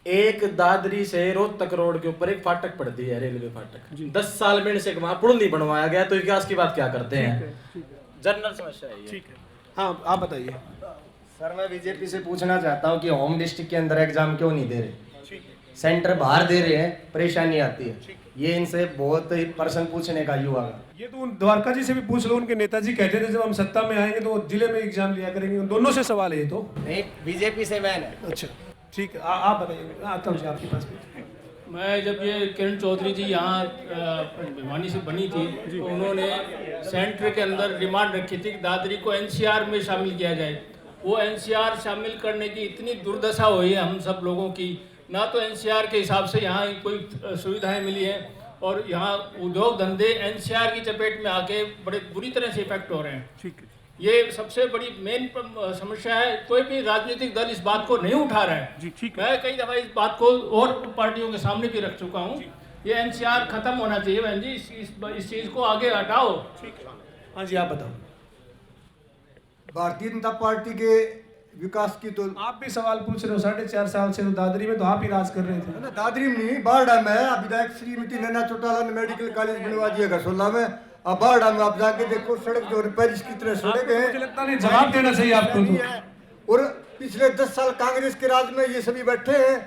एक दादरी से रोहतक रोड के ऊपर एक फाटक पड़ती है, रेलवे फाटक। 10 साल में इनसे वहां पुल नहीं बनवाया गया, तो विकास की बात क्या करते हैं? जनरल समस्या है ये। ठीक है, हाँ आप बताइए। सर मैं बीजेपी से पूछना चाहता हूँ कि होम डिस्ट्रिक्ट के अंदर एग्जाम क्यों नहीं दे रहे? सेंटर बाहर दे रहे हैं, परेशानी आती है। ये इनसे बहुत ही प्रश्न पूछने का युवा का। ये तो द्वारका जी से भी पूछ लो, उनके नेताजी कहते थे जब हम सत्ता में आएंगे तो जिले में एग्जाम लिया करेंगे। उन दोनों से सवाल है ये तो। नहीं, बीजेपी से मैन है। अच्छा ठीक है, आप बताइए। आता हूँ जी आपके पास। मैं जब ये किरण चौधरी जी यहाँ भिवानी से बनी थी, तो उन्होंने सेंटर के अंदर डिमांड रखी थी कि दादरी को एनसीआर में शामिल किया जाए। वो एनसीआर शामिल करने की इतनी दुर्दशा हुई है हम सब लोगों की, ना तो एनसीआर के हिसाब से यहाँ कोई सुविधाएं मिली हैं, और यहाँ उद्योग धंधे एनसीआर की चपेट में आके बड़े बुरी तरह से इफेक्ट हो रहे हैं। ठीक है, ये सबसे बड़ी मेन समस्या है। कोई भी राजनीतिक दल इस बात को नहीं उठा रहा है। मैं कई दफा इस बात को और पार्टियों के सामने भी रख चुका हूँ। ये एनसीआर खत्म होना चाहिए बहन जी, इस चीज को आगे हटाओ। हाँ जी आप बताओ। भारतीय जनता पार्टी के विकास की तो आप भी सवाल पूछ रहे हो। 4.5 साल से तो दादरी में तो आप ही राज कर रहे थे ना? दादरी में नहीं, बारडा में विधायक श्रीमती नैना चौटाला ने मेडिकल कॉलेज बनवा दिया घरसोला में। अब बारडा में आप जाके देखो, सड़क जो पेरिस की तरह सड़क है। मुझे लगता नहीं जवाब देना चाहिए आपको। और पिछले 10 साल कांग्रेस के राज में ये सभी बैठे हैं।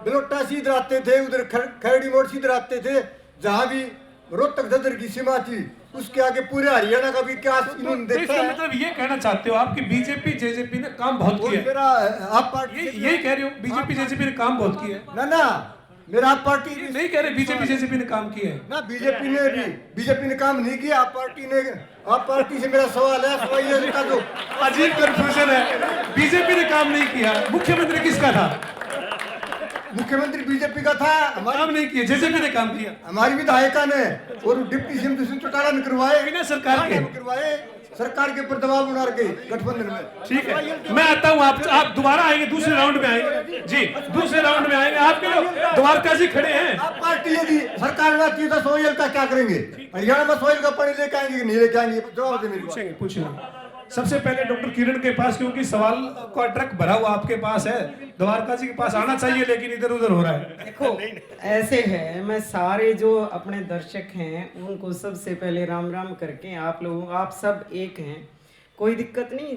बिलोटा से इधर आते थे, उधर खैरड़ी मोड़ से इधर आते थे। जहाँ भी रोहतक ददर की सीमा थी, उसके आगे पूरे हरियाणा का विकास इन्होंने देखा है। मतलब ये कहना चाहते हो आप कि बीजेपी जेजेपी ने काम बहुत किया है? आप पार्टी यही कह रहे हो बीजेपी जेजेपी ने काम बहुत किया है? ना मेरा आप पार्टी नहीं कह रहे बीजेपी जेजेपी ने काम किया है ना। बीजेपी ने काम नहीं किया, आप पार्टी से मेरा सवाल है। सवाल का जो अजीब कंफ्यूजन है, बीजेपी ने काम नहीं किया, मुख्यमंत्री किसका था? मुख्यमंत्री बीजेपी का था, काम नहीं किया, जेजेपी ने काम किया, हमारी विधायिका ने और डिप्टी सीएम दुष्यंत चौटाला ने करवाए, बिना सरकार के करवाए, सरकार के ऊपर दबाव बना के गठबंधन में। ठीक है, मैं आता हूँ, आप दोबारा आएंगे, दूसरे राउंड में आएंगे जी, दूसरे राउंड में आएंगे। आपके लोग द्वारका जी खड़े हैं, आप पार्टी यदि सरकार में आती है तो सोयल का क्या करेंगे? हरियाणा में सोयल का पानी लेके आएंगे कि नहीं लेके आएंगे? जवाब दे मेरे को। पूछेंगे। सबसे पहले डॉक्टर किरण के पास, क्योंकि सवाल का ट्रक भरा हुआ आपके पास है, द्वारका जी के पास आना चाहिए लेकिन इधर उधर हो रहा है। देखो ऐसे है, मैं सारे जो अपने दर्शक हैं उनको सबसे पहले राम राम करके, आप सब एक हैं, कोई दिक्कत नहीं,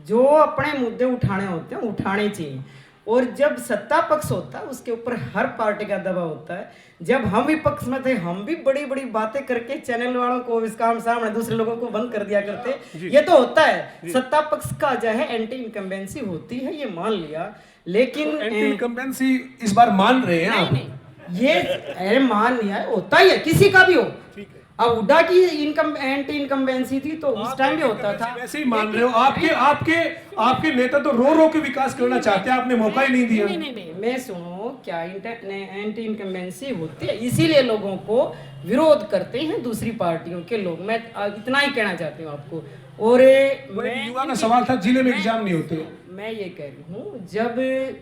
जो अपने मुद्दे उठाने होते हैं उठाने चाहिए। और जब सत्ता पक्ष होता है उसके ऊपर हर पार्टी का दबाव होता है। जब हम विपक्ष में थे हम भी बड़ी बड़ी बातें करके चैनल वालों को इसका सामने दूसरे लोगों को बंद कर दिया करते, ये तो होता है। सत्ता पक्ष का जो है एंटी इनकम्बेंसी होती है, ये मान लिया, लेकिन एंटी इनकम्बेंसी इस बार मान रहे हैं आप? ये मान लिया, होता ही है, किसी का भी हो। अब उडा की एंटी इनकम्बेंसी थी तो उस टाइम भी होता था, वैसे ही मान रहे हो। आपके नेता तो रो के विकास करना चाहते हैं, आपने मौका ही नहीं दिया। नहीं, मैं सुनो, क्या एंटी इनकम्बेंसी होती है, इसीलिए लोगों को विरोध करते हैं दूसरी पार्टियों के लोग। मैं इतना ही कहना चाहती हूँ आपको। और युवा का सवाल था, जिले में एग्जाम नहीं होते। मैं ये कह रही हूँ, जब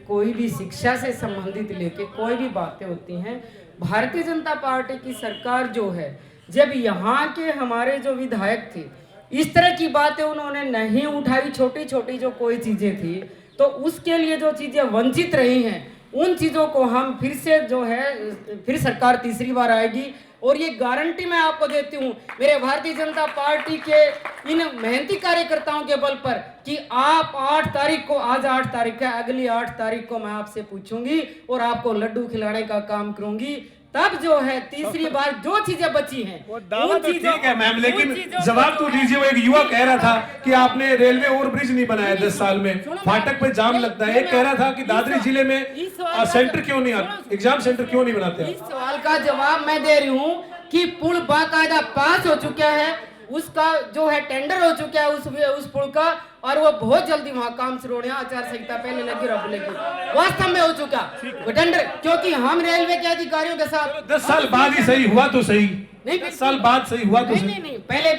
कोई भी शिक्षा से संबंधित लेके कोई भी बातें होती हैं, भारतीय जनता पार्टी की सरकार जो है, जब यहाँ के हमारे जो विधायक थे इस तरह की बातें उन्होंने नहीं उठाई, छोटी छोटी जो कोई चीजें थी, तो उसके लिए जो चीजें वंचित रही हैं उन चीजों को हम फिर से जो है, फिर सरकार तीसरी बार आएगी। और ये गारंटी मैं आपको देती हूँ मेरे भारतीय जनता पार्टी के इन मेहनती कार्यकर्ताओं के बल पर, कि आप 8 तारीख को, आज 8 तारीख है, अगली 8 तारीख को मैं आपसे पूछूंगी और आपको लड्डू खिलाने का काम करूंगी। तब जो है तीसरी बार जो चीजें बची हैं वो दावा तो ठीक है मैम, लेकिन जवाब तो दीजिए। वो एक युवा कह रहा था कि आपने रेलवे ओवर ब्रिज नहीं बनाया 10 साल में, फाटक पे जाम लगता है। एक कह रहा था कि दादरी जिले में सेंटर क्यों नहीं आता, एग्जाम सेंटर क्यों नहीं बनाते? इस सवाल का जवाब मैं दे रही हूँ कि पुल बाकायदा पास हो चुका है, उसका जो है टेंडर हो चुका है उस पुल का, और वो बहुत जल्दी वहाँ काम शुरू होने, आचार संहिता पहले लगी रब लेगी, वास्तव में हो चुका वो टेंडर। क्योंकि हम रेलवे के अधिकारियों के साथ 10 साल बाद ही सही हुआ तो सही, नहीं 10 साल बाद सही हुआ तो सही। नहीं, पहले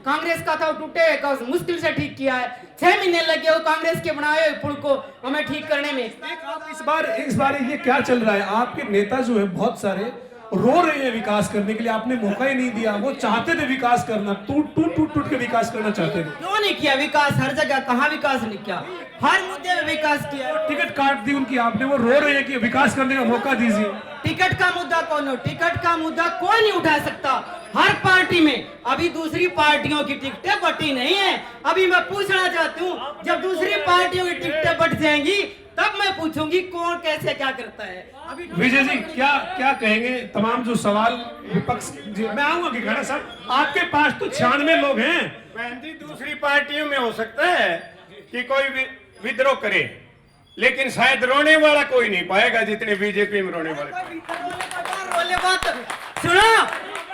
कांग्रेस का था, टूटे का मुश्किल से ठीक किया है, 6 महीने लगे वो कांग्रेस के बनाए हुए पुल को हमें ठीक करने में। इस बार ये क्या चल रहा है? आपके नेता जो है बहुत सारे रो रहे हैं विकास करने के लिए, आपने मौका ही नहीं दिया। वो चाहते थे विकास करना, टूट के विकास करना चाहते थे। क्यों नहीं किया विकास? हर जगह कहाँ विकास नहीं किया, हर मुद्दे में विकास किया। टिकट काट दी उनकी आपने, वो रो रहे हैं कि विकास करने का मौका दीजिए। टिकट का मुद्दा कौन हो? टिकट का मुद्दा कोई नहीं उठा सकता। हर पार्टी में अभी दूसरी पार्टियों की टिकटें बटी नहीं है। अभी मैं पूछना चाहती हूँ, जब दूसरी पार्टियों की टिकटें बट जाएंगी तब मैं पूछूंगी कौन कैसे क्या करता है। विजय जी क्या कहेंगे? तमाम जो सवाल विपक्ष, मैं आऊंगा कि खड़ा साहब, आपके पास तो 96 लोग हैं। बहन जी, दूसरी पार्टियों में हो सकता है कि कोई विद्रोह करे, लेकिन शायद रोने वाला कोई नहीं पाएगा जितने बीजेपी में रोने वाले। बात सुनो,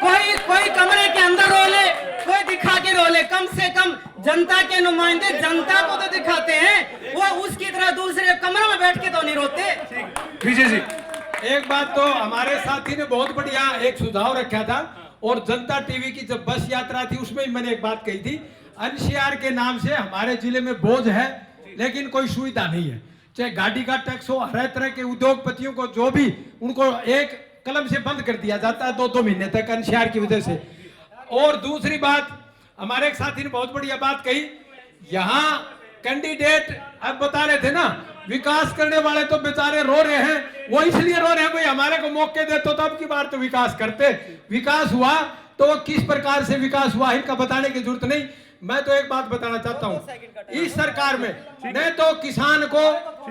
कोई कमरे के अंदर रोले, कोई दिखा के रोले, कम से कम जनता के नुमाइंदे जनता को तो दिखाते हैं, वो उसकी तरह दूसरे कमरे में बैठ के तो नहीं रोते। विजय जी, एक बात तो हमारे साथी ने बहुत बढ़िया एक सुझाव रखा था, और जनता टीवी की जब बस यात्रा थी उसमें मैंने एक बात कही थी, एनसीआर के नाम से हमारे जिले में बोझ है लेकिन कोई सुविधा नहीं है। चाहे गाड़ी का टैक्स हो, हर तरह के उद्योगपतियों को जो भी, उनको एक कलम से बंद कर दिया जाता है 2-2 महीने तक एनसीआर की वजह से। और दूसरी बात, हमारे एक साथी ने बहुत बढ़िया बात कही, यहाँ कैंडिडेट अब बता रहे थे ना, विकास करने वाले तो बेचारे रो रहे हैं, वो इसलिए रो रहे हैं कोई हमारे को मौके दे तो तब की बार तो विकास करते। विकास हुआ तो वो किस प्रकार से विकास हुआ इनका बताने की जरूरत नहीं। मैं तो एक बात बताना चाहता हूँ, इस सरकार में न तो किसान को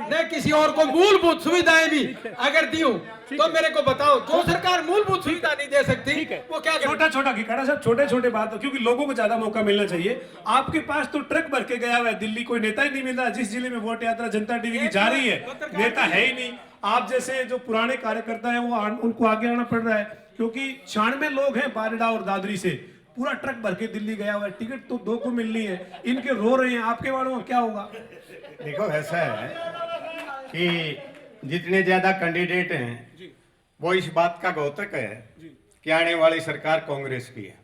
न किसी और को मूलभूत सुविधाएं भी अगर दी हो तो मेरे को बताओ, जो सरकार मूलभूत सुविधा नहीं दे सकती वो क्या? छोटा खिकाड़ा साहब, छोटे बात हो, क्योंकि लोगों को ज्यादा मौका मिलना चाहिए। आपके पास तो ट्रक भर के गया हुआ है दिल्ली, कोई नेता ही नहीं मिल रहा। जिस जिले में वोट यात्रा जनता टीवी की जा रही है, नेता है ही नहीं। आप जैसे जो पुराने कार्यकर्ता है वो उनको आगे आना पड़ रहा है, क्योंकि 96 लोग हैं बारिडा और दादरी से, पूरा ट्रक भर के दिल्ली गया हुआ है, टिकट तो 2 को मिलनी है, इनके रो रहे हैं। आपके वालों का क्या होगा? देखो ऐसा है कि जितने ज्यादा कैंडिडेट हैं वो इस बात का द्योतक है कि आने वाली सरकार कांग्रेस की है।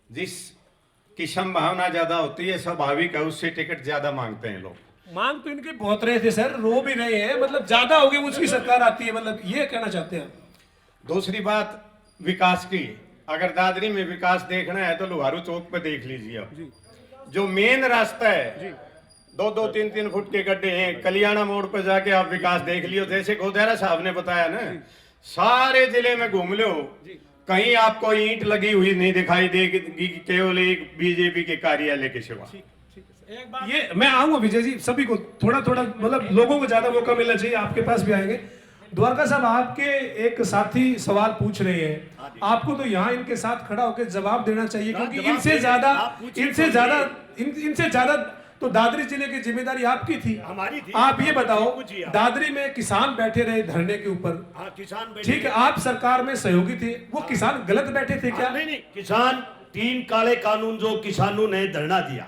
जिस की संभावना ज्यादा होती है स्वाभाविक है, उससे टिकट ज्यादा मांगते हैं लोग। मांग तो इनके बहुत रहे थे सर, रो भी रहे हैं, मतलब ज्यादा होगी उसकी सरकार आती है, मतलब ये कहना चाहते हैं। दूसरी बात विकास की, अगर दादरी में विकास देखना है तो लुहारू चौक पे देख लीजिए आप। जो मेन रास्ता है 2-2, 3-3 फुट के गड्ढे हैं, कलियाणा मोड़ पर जाके आप विकास देख लियो। जैसे गोदेरा साहब ने बताया ना, सारे जिले में घूम लो, कहीं आपको ईंट लगी हुई नहीं दिखाई देगी, केवल एक बीजेपी के कार्यालय के सिवा। ये मैं आऊंगा विजय जी, सभी को थोड़ा थोड़ा मतलब लोगों को ज्यादा मौका मिलना चाहिए, आपके पास भी आएंगे। द्वारका साहब, आपके एक साथी सवाल पूछ रहे हैं, आपको तो यहाँ इनके साथ खड़ा होकर जवाब देना चाहिए, क्योंकि इनसे ज्यादा तो दादरी जिले की जिम्मेदारी आपकी थी, हमारी थी। आप ये बताओ, दादरी में किसान बैठे रहे धरने के ऊपर, किसान ठीक है, आप सरकार में सहयोगी थे, वो किसान गलत बैठे थे क्या? नहीं, किसान 3 काले कानून जो किसानों ने धरना दिया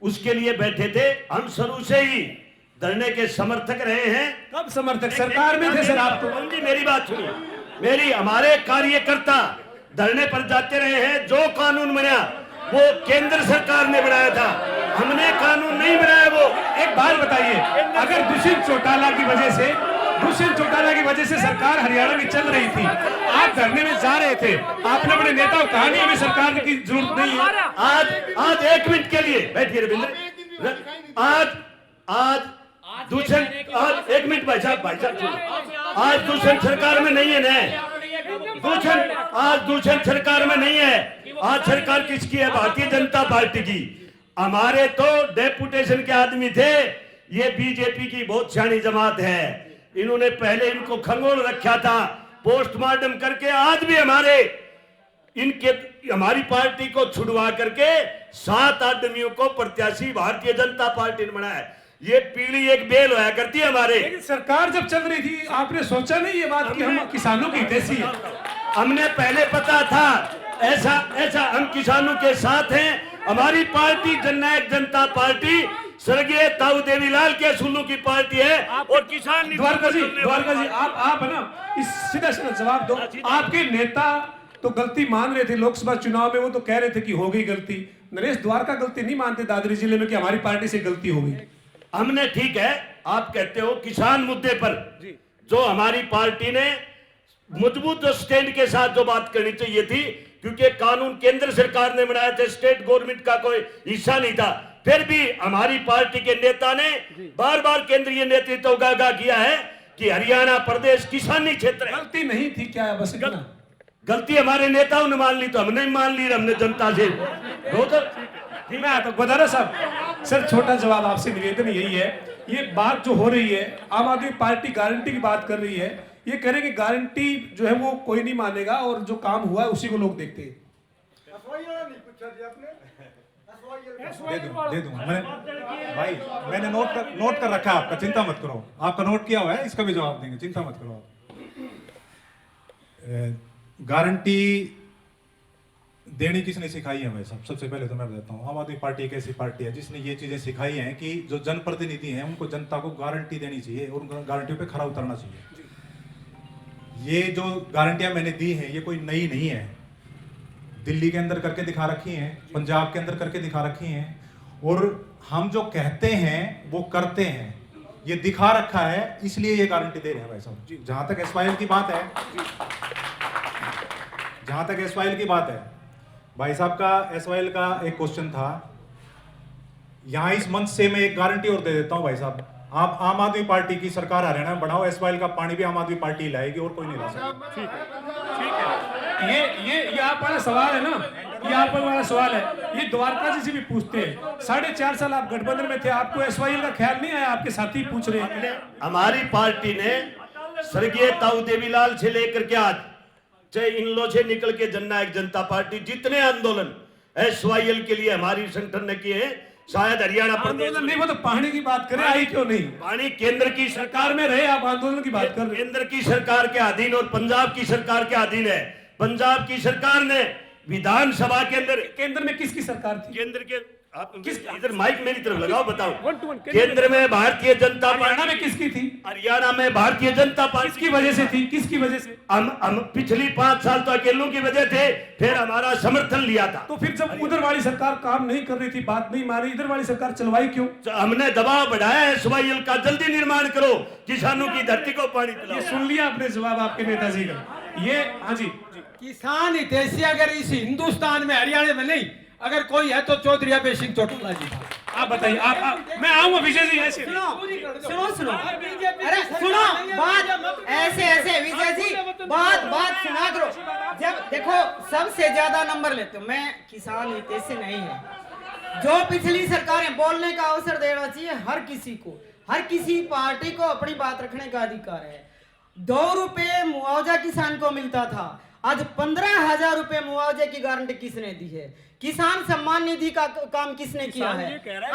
उसके लिए बैठे थे। हम शुरू से ही धरने के समर्थक रहे हैं। कब समर्थक? सरकार में थे सर आप तो। मेरी बात सुनिए, हमारे कार्यकर्ता धरने पर जाते रहे हैं। जो कानून बना वो केंद्र सरकार ने बनाया था, हमने कानून नहीं बनाया। वो एक बात बताइए, अगर दुष्यंत चौटाला की वजह से सरकार हरियाणा में चल रही थी, आप धरने में जा रहे थे, आपने अपने नेता को कहा नहीं हमें सरकार की जरूरत नहीं है। आज 1 मिनट के लिए बैठिए रविंद्र। आज दुष्यंत, आज 1 मिनट भाई साहब, आज दुष्यंत सरकार में नहीं है ना, आज दुष्यंत सरकार में नहीं है। आज सरकार किसकी है? भारतीय जनता पार्टी की। हमारे तो डेपुटेशन के आदमी थे। ये बीजेपी की बहुत सियानी जमात है, इन्होंने पहले इनको खंगोल रखा था, पोस्टमार्टम करके आज भी हमारी पार्टी को छुड़वा करके 7 आदमियों को प्रत्याशी भारतीय जनता पार्टी ने बनाया। ये पीढ़ी एक बेल होया करती है हमारे। लेकिन सरकार जब चल रही थी आपने सोचा नहीं ये बात कि हम किसानों की हितैषी है? हमने पहले पता था ऐसा हम किसानों के साथ हैं। हमारी पार्टी जननायक जनता पार्टी स्वर्गीय ताऊ देवीलाल के असूलों की पार्टी है और किसान। द्वारका जी आप है ना, इस सीधा जवाब दो। आपके नेता तो गलती मान रहे थे लोकसभा चुनाव में, वो तो कह रहे थे कि हो गई गलती। नरेश द्वारका गलती नहीं मानते दादरी जिले में कि हमारी पार्टी से गलती हो गई? हमने, ठीक है आप कहते हो, किसान मुद्दे पर जो हमारी पार्टी ने मजबूत स्टैंड के साथ जो बात करनी चाहिए थी, क्योंकि कानून केंद्र सरकार ने बनाया था, स्टेट गवर्नमेंट का कोई हिस्सा नहीं था, फिर भी हमारी पार्टी के नेता ने बार बार केंद्रीय नेतृत्व को आगाह किया है कि हरियाणा प्रदेश किसानी क्षेत्र है। गलती नहीं थी क्या? बस गलती हमारे नेताओं ने मान ली तो हमने मान ली, हमने जनता से। मैं आता गोदारा साहब, सर छोटा जवाब आपसे निवेदन यही है, ये बात जो हो रही है, आम आदमी पार्टी गारंटी की बात कर रही है, ये कह रहे कि गारंटी जो है वो कोई नहीं मानेगा और जो काम हुआ है उसी को लोग देखते हैं। दे दूंगा मैं भाई, मैंने नोट कर रखा है आपका, चिंता मत करो, आपका नोट किया हुआ है, इसका भी जवाब देंगे, चिंता मत करो। गारंटी देनी किसने सिखाई है भाई साहब? सबसे पहले तो मैं बताता हूँ, आम आदमी पार्टी एक ऐसी पार्टी है जिसने ये चीजें सिखाई हैं कि जो जनप्रतिनिधि हैं उनको जनता को गारंटी देनी चाहिए और उन गारंटियों पे खरा उतरना चाहिए। ये जो गारंटियां मैंने दी हैं ये कोई नई नहीं है, दिल्ली के अंदर करके दिखा रखी हैं, पंजाब के अंदर करके दिखा रखी हैं, और हम जो कहते हैं वो करते हैं, ये दिखा रखा है, इसलिए ये गारंटी दे रहे हैं भाई साहब। जहां तक एसवाईएल की बात है, जहां तक एसवाईएल की बात है, भाई साहब का एसवाईएल का एक क्वेश्चन था, यहां इस मंच से मैं एक गारंटी और दे देता हूं भाई साहब, आप आम आदमी पार्टी की सरकार हरियाणा में बनाओ, एसवाईएल का पानी भी आम आदमी पार्टी लाएगी और कोई नहीं ला सकता। ठीक है, ये आप वाला सवाल है ना, ये आप वाला सवाल है, ये द्वारका जी से भी पूछते हैं। 4.5 साल आप गठबंधन में थे, आपको एसवाईएल का ख्याल नहीं आया? आपके साथी पूछ रहे हैं। हमारी पार्टी ने स्वर्गीय ताऊ देवीलाल से लेकर के आज, चाहे इन लो से निकल के जननायक जनता पार्टी, जितने आंदोलन एसवाईएल के लिए हमारी संगठन ने किए हैं, शायद हरियाणा प्रदेश नहीं, वो तो पानी की बात करें, आई क्यों नहीं? पानी केंद्र की सरकार में रहे, आप आंदोलन की बात कर रहे हैं। केंद्र की सरकार के अधीन और पंजाब की सरकार के अधीन है। पंजाब की सरकार ने विधानसभा के अंदर, केंद्र में किसकी सरकार थी? केंद्र के आप इधर माइक मेरी तरफ लगाओ, बताओ। केंद्र में भारतीय जनता पार्टी, हरियाणा में किसकी थी? हरियाणा में भारतीय जनता पार्टी। किसकी वजह से थी? किसकी वजह से? हम पिछली 5 साल तो अकेलों की वजह थे, फिर हमारा समर्थन लिया था। तो फिर जब उधर वाली सरकार काम नहीं कर रही थी, बात नहीं मान रही, इधर वाली सरकार चलवाई क्यों? हमने दबाव बढ़ाया है, SYL का जल्दी निर्माण करो, किसानों की धरती को पानी पिलाओ। ये सुन लिया आपने जवाब आपके नेताजी का। ये हाँ जी, किसान हितैषी अगर इस हिंदुस्तान में, हरियाणा में नहीं, अगर कोई है तो चौधरी अभय सिंह चौटाला जी। आप बताइए। आप मैं आऊंगा विजय जी। ऐसे सुनो अरे सुनो बात, ऐसे विजय जी बात सुना करो। जब देखो सबसे ज्यादा नंबर लेते हो, मैं किसान हितैषी नहीं है। जो पिछली सरकारें, बोलने का अवसर देना चाहिए हर किसी को, हर किसी पार्टी को अपनी बात रखने का अधिकार है। 2 रुपए मुआवजा किसान को मिलता था, आज 15,000 रुपए मुआवजे की गारंटी किसने दी है? किसान सम्मान निधि का काम किसने किया है?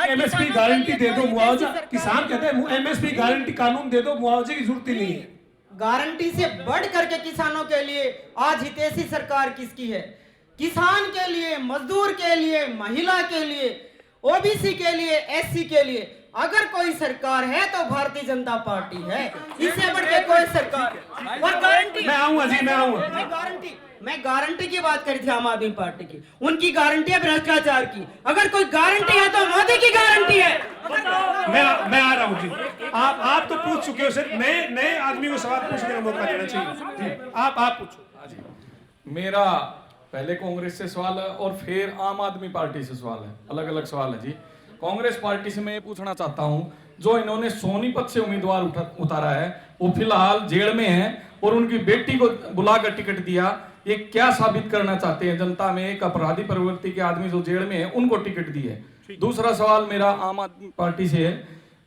MSP गारंटी दे दो, मुआवजा। किसान कहते हैं MSP गारंटी कानून दे दो, मुआवजे की जरूरत ही नहीं है। गारंटी से बढ़ करके किसानों के लिए आज हितैषी सरकार किसकी है? किसान के लिए, मजदूर के लिए, महिला के लिए, OBC के लिए, SC के लिए अगर कोई सरकार है तो भारतीय जनता पार्टी है। इससे बढ़ के कोई सरकार। और गारंटी, मैं आऊंगा जी, मैं आऊंगा। मैं गारंटी की बात करी थी आम आदमी पार्टी की। उनकी गारंटी है भ्रष्टाचार की। अगर कोई गारंटी है तो मोदी की गारंटी है। मैं आ रहा हूँ जी। आप तो पूछ चुके हो सर, नए आदमी को सवाल पूछने का मौका देना चाहिए जी। आप पूछो। मेरा पहले कांग्रेस से सवाल है और फिर आम आदमी पार्टी से सवाल है, अलग अलग सवाल है जी। कांग्रेस पार्टी से मैं ये पूछना चाहता हूं, जो इन्होंने सोनीपत से उम्मीदवार उतारा है वो फिलहाल जेल में है और उनकी बेटी को बुलाकर टिकट दिया, ये क्या साबित करना चाहते हैं जनता में? एक अपराधी प्रवृत्ति के आदमी जो जेल में है उनको टिकट दी है। दूसरा सवाल मेरा आम आदमी पार्टी से है,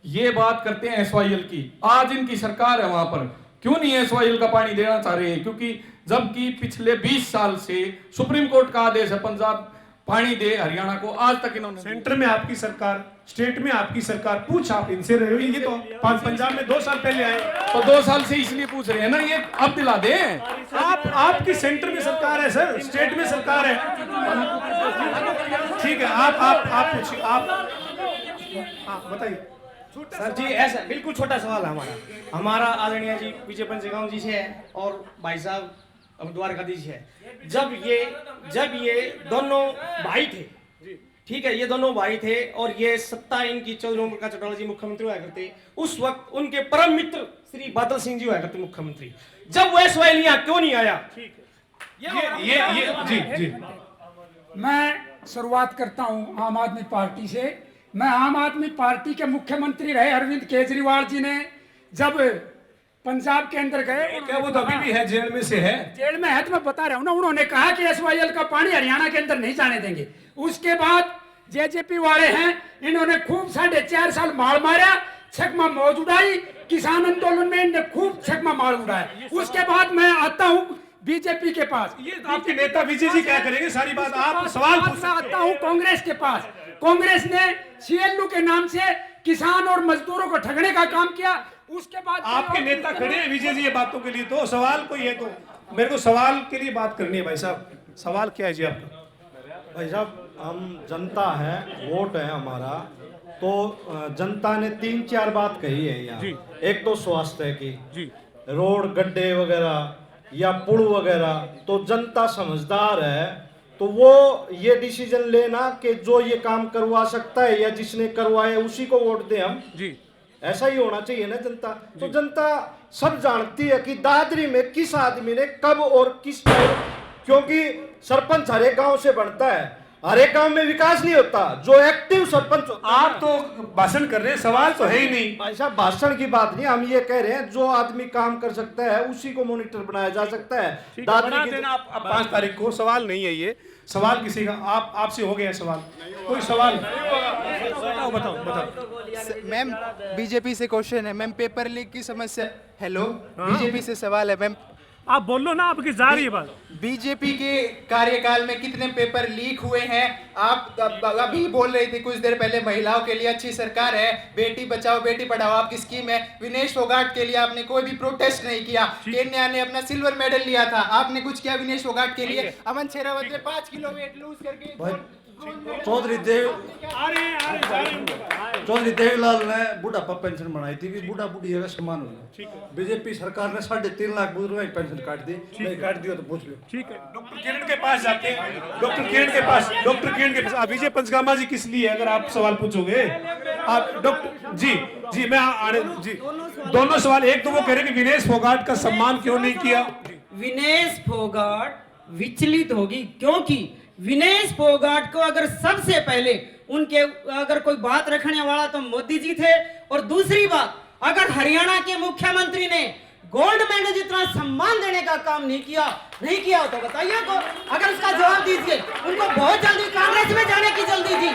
ये बात करते हैं SYL की, आज इनकी सरकार है, वहां पर क्यों नहीं SYL का पानी देना चाह रहे हैं? क्योंकि जबकि पिछले 20 साल से सुप्रीम कोर्ट का आदेश है पंजाब पानी दे हरियाणा को, आज तक इन्होंने। सेंटर में आपकी सरकार, स्टेट में आपकी सरकार, पूछ आप इनसे रहे हो। ये तो पंजाब में 2 साल पहले आए, तो 2 साल से इसलिए पूछ रहे हैं ना, ये अब दिला दे। आपकी सेंटर में सरकार है सर, स्टेट में सरकार है। ठीक है, आप पूछिए। आप बताइए सर जी। ऐसा बिल्कुल छोटा सवाल है हमारा आदरणीय जी विजय पंचगांव जी से है और भाई साहब द्वारकाधीश है। जब ये दोनों भाई थे, ठीक है, ये दोनों भाई थे और ये सत्ता इनकी चौधरी का चौटाला जी मुख्यमंत्री हुआ करते, उस वक्त उनके परम मित्र श्री बादल सिंह जी हुआ करते मुख्यमंत्री। जब वो SYL यहाँ क्यों नहीं आया? ये जी। मैं शुरुआत करता हूँ आम आदमी पार्टी से। मैं आम आदमी पार्टी के मुख्यमंत्री रहे अरविंद केजरीवाल जी ने जब पंजाब के अंदर गए, क्या वो तो अभी भी है, जेल में से है? जेल में है तो मैं बता रहा हूँ ना। उन्होंने कहा कि SYL का पानी हरियाणा के अंदर नहीं जाने देंगे। उसके बाद JJP वाले हैं, इन्होंने खूब 4.5 साल मार मारा, छकमा मौज उड़ाई, किसान आंदोलन में इन्होंने खूब छकमा मार उड़ाया। उसके बाद मैं आता हूँ BJP के पास। ये आपके नेता विजय जी क्या करेंगे? सारी बात आप सवाल पूछ। आता हूँ कांग्रेस के पास। कांग्रेस ने CLU के नाम से किसान और मजदूरों को ठगने का काम किया। उसके बाद आपके नेता खड़े हैं विजय जी ये बातों के लिए, तो सवाल कोई है तो मेरे को सवाल के लिए बात करनी है। भाई साहब सवाल क्या है जी आपका? भाई साहब हम जनता है, वोट है हमारा, तो जनता ने 3-4 बात कही है यहाँ। एक तो स्वास्थ्य की, रोड गड्ढे वगैरह या पुल वगैरह, तो जनता समझदार है तो वो ये डिसीजन लेना कि जो ये काम करवा सकता है या जिसने करवाया उसी को वोट दें हम जी। ऐसा ही होना चाहिए ना जनता। तो जनता सब जानती है कि दादरी में किस आदमी ने कब और किस टाइम, क्योंकि सरपंच हर एक गांव से बनता है, हर एक गांव में विकास नहीं होता, जो एक्टिव सरपंच होता है। आप तो भाषण कर रहे हैं, सवाल तो है ही नहीं। ऐसा भाषण की बात नहीं, हम ये कह रहे हैं जो आदमी काम कर सकता है उसी को मॉनिटर बनाया जा सकता है। आप 5 तारीख को सवाल नहीं है, ये सवाल किसी का आपसे हो गया सवाल, कोई सवाल बताओ। मैम बीजेपी से क्वेश्चन है मैम, पेपर लीक की समस्या। हेलो बीजेपी से सवाल है मैम, आप बोलो ना, आपकी जा रही है बात। बीजेपी के कार्यकाल में कितने पेपर लीक हुए हैं? आप अभी बोल रही थी कुछ देर पहले महिलाओं के लिए अच्छी सरकार है, बेटी बचाओ बेटी पढ़ाओ आपकी स्कीम है। विनेश फोगाट के लिए आपने कोई भी प्रोटेस्ट नहीं किया। केन्या ने अपना सिल्वर मेडल लिया था, आपने कुछ किया विनेश फोगाट के लिए? अमन शेरावत ने 5 किलो वेट लूज करके चौधरी देवीलाल ने बुढ़ापा पेंशन बनाई थी कि बूढ़ा बुढ़ी का समान हो। बीजेपी सरकार ने 3.5 लाख बुजुर्गों की पेंशन काट दी। नहीं काट दिया तो पूछ लो। ठीक है, डॉक्टर किरण के पास जाते हैं। डॉक्टर किरण के पास विजय पंचगामा जी किस लिए, अगर आप सवाल पूछोगे आप डॉक्टर जी मैं आने जी दोनों सवाल। एक तो वो कह रहे कि विनेश फोगाट का सम्मान क्यों नहीं किया। विनेश फोगाट विचलित होगी क्योंकि विनेश फोगाट को अगर सबसे पहले उनके अगर कोई बात रखने वाला तो मोदी जी थे। और दूसरी बात, अगर हरियाणा के मुख्यमंत्री ने गोल्ड मेडल जितना सम्मान देने का काम नहीं किया तो बताइए को, अगर उसका जवाब दीजिए। उनको बहुत जल्दी कांग्रेस में जाने की जल्दी थी,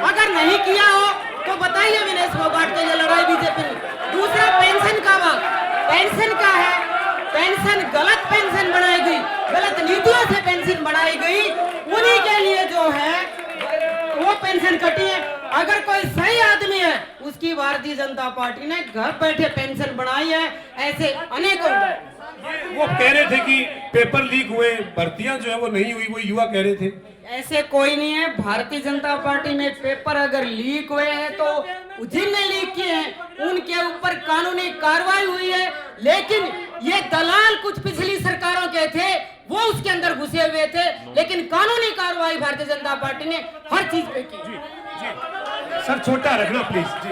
अगर नहीं किया हो तो बताइए विनेश फोगाट के लिए लड़ाई बीजेपी ने। दूसरा पेंशन का बात, पेंशन का है, पेंशन गलत पेंशन बनाई गई, गलत नीतियों से पेंशन बनाई गई, उन्हीं के लिए जो है वो पेंशन कटी है। अगर कोई सही आदमी है उसकी भारतीय जनता पार्टी ने घर बैठे पेंशन बनाई है। ऐसे अनेकों वो कह रहे थे कि पेपर लीक हुए, भर्तियां जो है वो नहीं हुई, वो युवा कह रहे थे। ऐसे कोई नहीं है। भारतीय जनता पार्टी में पेपर अगर लीक हुए हैं तो जिनने लीक किए हैं उनके ऊपर कानूनी कार्रवाई हुई है। लेकिन ये दलाल कुछ पिछली सरकारों के थे, वो उसके अंदर घुसे हुए थे, लेकिन कानूनी कार्रवाई भारतीय जनता पार्टी ने हर चीज पे की। सर छोटा रखना प्लीज जी।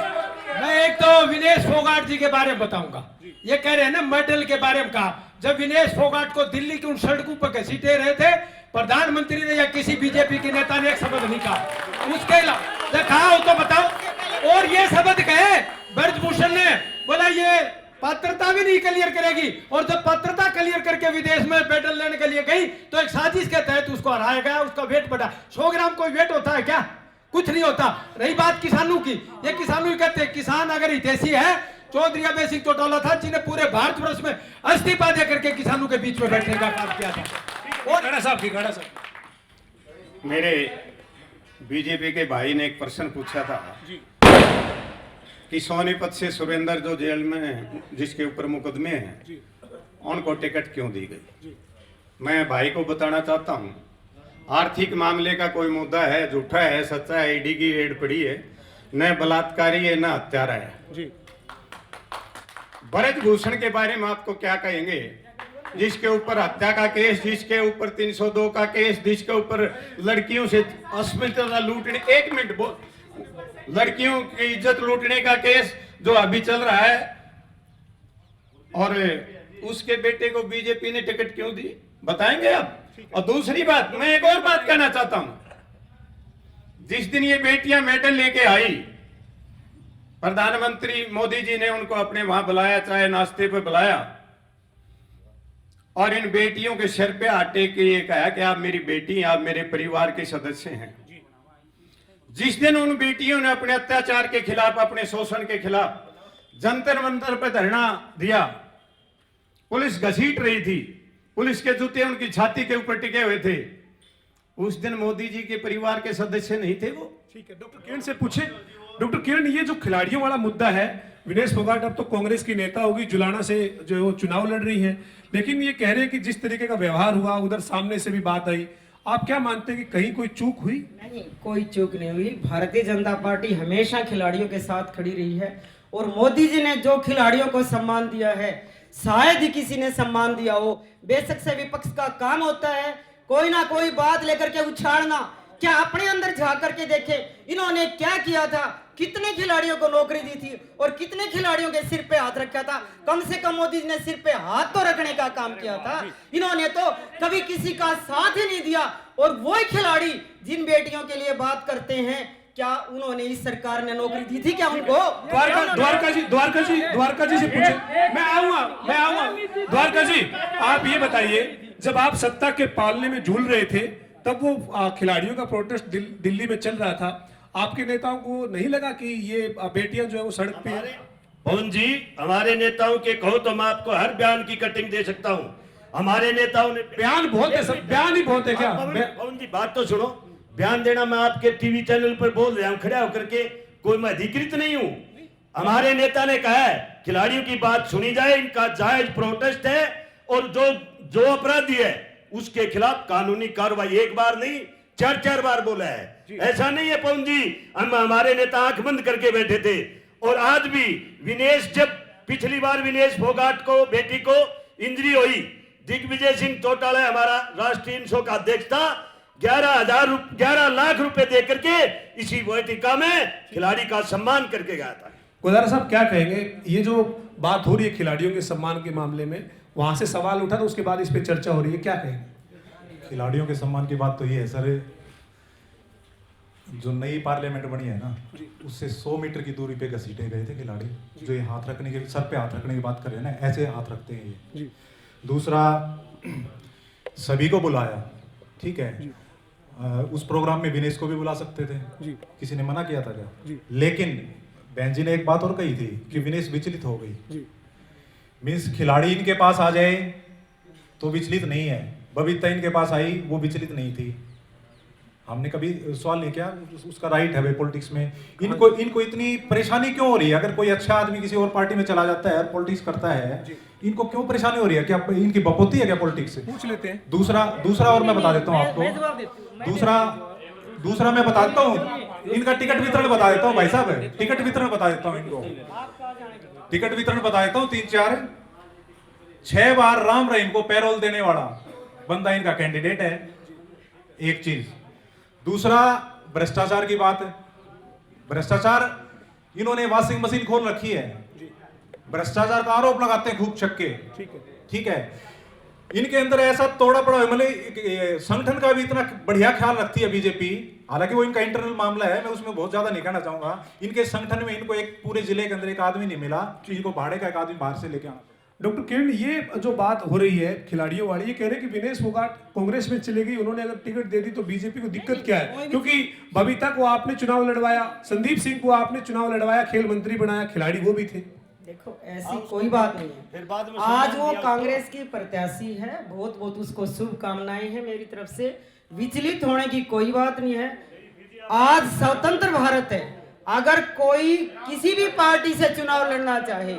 मैं एक तो विनेश फोगाट जी के बारे में बताऊंगा। ये कह रहे हैं ना मेडल के बारे में कहा, जब विनेश फोगाट को दिल्ली की उन सड़कों पर घसीटे रहे थे, प्रधानमंत्री ने या किसी बीजेपी के नेता ने एक शब्द नहीं कहा। उसके अलावा कहा हो तो बताओ। और ये शब्द कहे ब्रजभूषण ने, बोला ये पात्रता भी नहीं क्लियर करेगी, और जब पात्रता क्लियर करके विदेश में मेडल लेने के लिए गई तो एक साजिश के तहत उसको हराया गया, उसका वेट बढ़ा। 100 ग्राम कोई वेट होता है क्या? कुछ नहीं होता। रही बात किसानों की, ये किसानों कहते हैं किसान अगर हितैषी है, चौधरी अभय सिंह चौटाला था जिन्हें पूरे भारतवर्ष में इस्तीफा दे करके किसानों के बीच में बैठने का काम किया था। और गड़ा साहब मेरे बीजेपी के भाई ने एक प्रश्न पूछा था कि सोनीपत से सुरेंद्र जो जेल में है, जिसके ऊपर मुकदमे हैं, उनको टिकट क्यों दी गई। मैं भाई को बताना चाहता हूं, आर्थिक मामले का कोई मुद्दा है, झूठा है, सच्चा है, ईडी की रेड पड़ी है, न बलात्कारी है न हत्यारा है। ब्रजभूषण के बारे में आपको क्या कहेंगे, जिसके ऊपर हत्या का केस, जिसके ऊपर 302 का केस, जिसके ऊपर लड़कियों से अस्मिता लूटने, 1 मिनट, लड़कियों की इज्जत लूटने का केस जो अभी चल रहा है, और उसके बेटे को बीजेपी ने टिकट क्यों दी, बताएंगे आप। और दूसरी बात, मैं एक और बात कहना चाहता हूं, जिस दिन ये बेटियां मेडल लेके आई, प्रधानमंत्री मोदी जी ने उनको अपने वहां बुलाया, चाहे नाश्ते पे बुलाया, और इन बेटियों के सिर पे हाथ टेक के ये कहा कि आप मेरी बेटी, आप मेरे परिवार के सदस्य हैं। जिस दिन उन बेटियों ने अपने अत्याचार के खिलाफ, अपने शोषण के खिलाफ जंतर मंतर पर धरना दिया, पुलिस घसीट रही थी, पुलिस के जूते उनकी छाती के ऊपर टिके हुए थे, उस दिन मोदी जी के परिवार के सदस्य नहीं थे वो। ठीक है, डॉक्टर किरण से पूछे। डॉक्टर किरण, ये जो खिलाड़ियों वाला मुद्दा है, विनेश फोगाट अब तो कांग्रेस की नेता होगी, जुलाना से जो चुनाव लड़ रही है, लेकिन ये कह रहे हैं कि जिस तरीके का व्यवहार हुआ, उधर सामने से भी बात आई, आप क्या मानते हैं कि कहीं कोई चूक हुई? नहीं, कोई चूक नहीं हुई। भारतीय जनता पार्टी हमेशा खिलाड़ियों के साथ खड़ी रही है, और मोदी जी ने जो खिलाड़ियों को सम्मान दिया है, शायद ही किसी ने सम्मान दिया हो। बेशक से विपक्ष का काम होता है कोई ना कोई बात लेकर के उछाड़ना। क्या अपने अंदर झांक करके देखे इन्होंने क्या किया था, कितने खिलाड़ियों को नौकरी दी थी और कितने खिलाड़ियों के सिर पे हाथ रखा था। कम से कम मोदी जी ने सिर पे हाथ तो रखने का काम किया था। इन्होंने तो कभी किसी का साथ ही नहीं दिया। और वही खिलाड़ी जिन बेटियों के लिए बात करते हैं, क्या उन्होंने इस सरकार ने नौकरी दी थी क्या उनको? द्वारका जी से पूछे। मैं आऊंगा द्वारका जी, आप ये बताइए, जब आप सत्ता के पालने में झूल रहे थे, तब वो खिलाड़ियों का प्रोटेस्ट दिल्ली में चल रहा था, आपके नेताओं को नहीं लगा कि ये बेटियां जो है वो सड़क पे? पवन जी, हमारे नेताओं के कहो तो मैं आपको हर बयान की कटिंग दे सकता हूँ। हमारे नेताओं ने बयान बहुत है, सब बयान ही बहुत है क्या? पवन जी बात तो सुनो। बयान देना मैं आपके टीवी चैनल पर बोल रहा हूँ खड़ा होकर के, कोई मैं अधिकृत नहीं हूँ। हमारे नेता ने कहा है खिलाड़ियों की बात सुनी जाए, इनका जायज प्रोटेस्ट है, और जो अपराधी है उसके खिलाफ कानूनी कार्रवाई एक बार नहीं 4 बार बोला है। ऐसा नहीं है पवन जी हम हमारे नेता आंख बंद करके बैठे थे। और आज भी विनेश, जब पिछली बार विनेश फोगाट को बेटी को इंजरी हुई, दिग्विजय सिंह चौटाला हमारा राष्ट्रीय इंसो का अध्यक्ष था, 11 लाख रुपए दे करके इसी वाटिका में खिलाड़ी का सम्मान करके गया था। गुजारा साहब क्या कहेंगे, ये जो बात हो रही है खिलाड़ियों के सम्मान के मामले में, वहां से सवाल उठा तो उसके बाद इस पे चर्चा हो रही है, क्या कहेंगे? खिलाड़ियों के सम्मान की बात तो ये है सर, जो नई पार्लियामेंट बनी है ना, उससे 100 मीटर की दूरी पे घसीटे गए थे खिलाड़ी, जो ये हाथ रखने के, सर पे हाथ रखने की बात कर रहे हैं ना, ऐसे हाथ रखते हैं ये। दूसरा, सभी को बुलाया, ठीक है, उस प्रोग्राम में विनेश को भी बुला सकते थे, किसी ने मना किया था क्या? लेकिन बहन जी ने एक बात और कही थी कि विनेश विचलित हो गई। मीन्स खिलाड़ी इनके पास आ जाए तो विचलित नहीं है, बबीता इनके पास आई वो विचलित नहीं थी। हमने कभी सवाल नहीं किया, उसका राइट है भाई पॉलिटिक्स में। इनको इतनी परेशानी क्यों हो रही है? अगर कोई अच्छा आदमी किसी और पार्टी में चला जाता है, पॉलिटिक्स करता है, इनको क्यों परेशानी हो रही है? क्या इनकी बपोती है क्या पॉलिटिक्स से? पूछ लेते हैं। दूसरा और मैं बता देता हूँ आपको, दूसरा मैं बता देता हूँ, इनका टिकट वितरण बता देता हूँ भाई साहब, टिकट वितरण बता देता हूँ इनको, टिकट वितरण बता देता हूँ। 6 बार राम रहीम को पैरोल देने वाला बंदा इनका कैंडिडेट है, एक चीज। दूसरा, भ्रष्टाचार की बात है, भ्रष्टाचार, इन्होंने वॉशिंग मशीन खोल रखी है, भ्रष्टाचार का आरोप लगाते हैं खूब छक्के, ठीक है। इनके अंदर ऐसा तोड़ा पड़ा, मतलब संगठन का भी इतना बढ़िया ख्याल रखती है बीजेपी, हालांकि वो इनका इंटरनल मामला है, मैं उसमें बहुत ज्यादा नहीं कहना चाहूंगा। इनके संगठन में इनको एक पूरे जिले के अंदर एक आदमी नहीं मिला, इनको भाड़े का एक आदमी बाहर से लेके आना। डॉक्टर किरण, ये जो बात हो रही है खिलाड़ियों वाली, ये कह रहे हैं कि विनेश फोगाट कांग्रेस में चले गई, उन्होंने अगर टिकट दे दी तो बीजेपी को दिक्कत क्या है? क्योंकि बबीता को आपने चुनाव लड़वाया, संदीप सिंह को आपने चुनाव लड़वाया, खेल मंत्री बनाया, खिलाड़ी वो भी थे। देखो ऐसी कोई बात नहीं है, फिर बाद में आज वो कांग्रेस की प्रत्याशी है, बहुत बहुत उसको शुभकामनाएं हैं मेरी तरफ से, विचलित होने की कोई बात नहीं है। आज स्वतंत्र भारत है, अगर कोई किसी भी पार्टी से चुनाव लड़ना चाहे,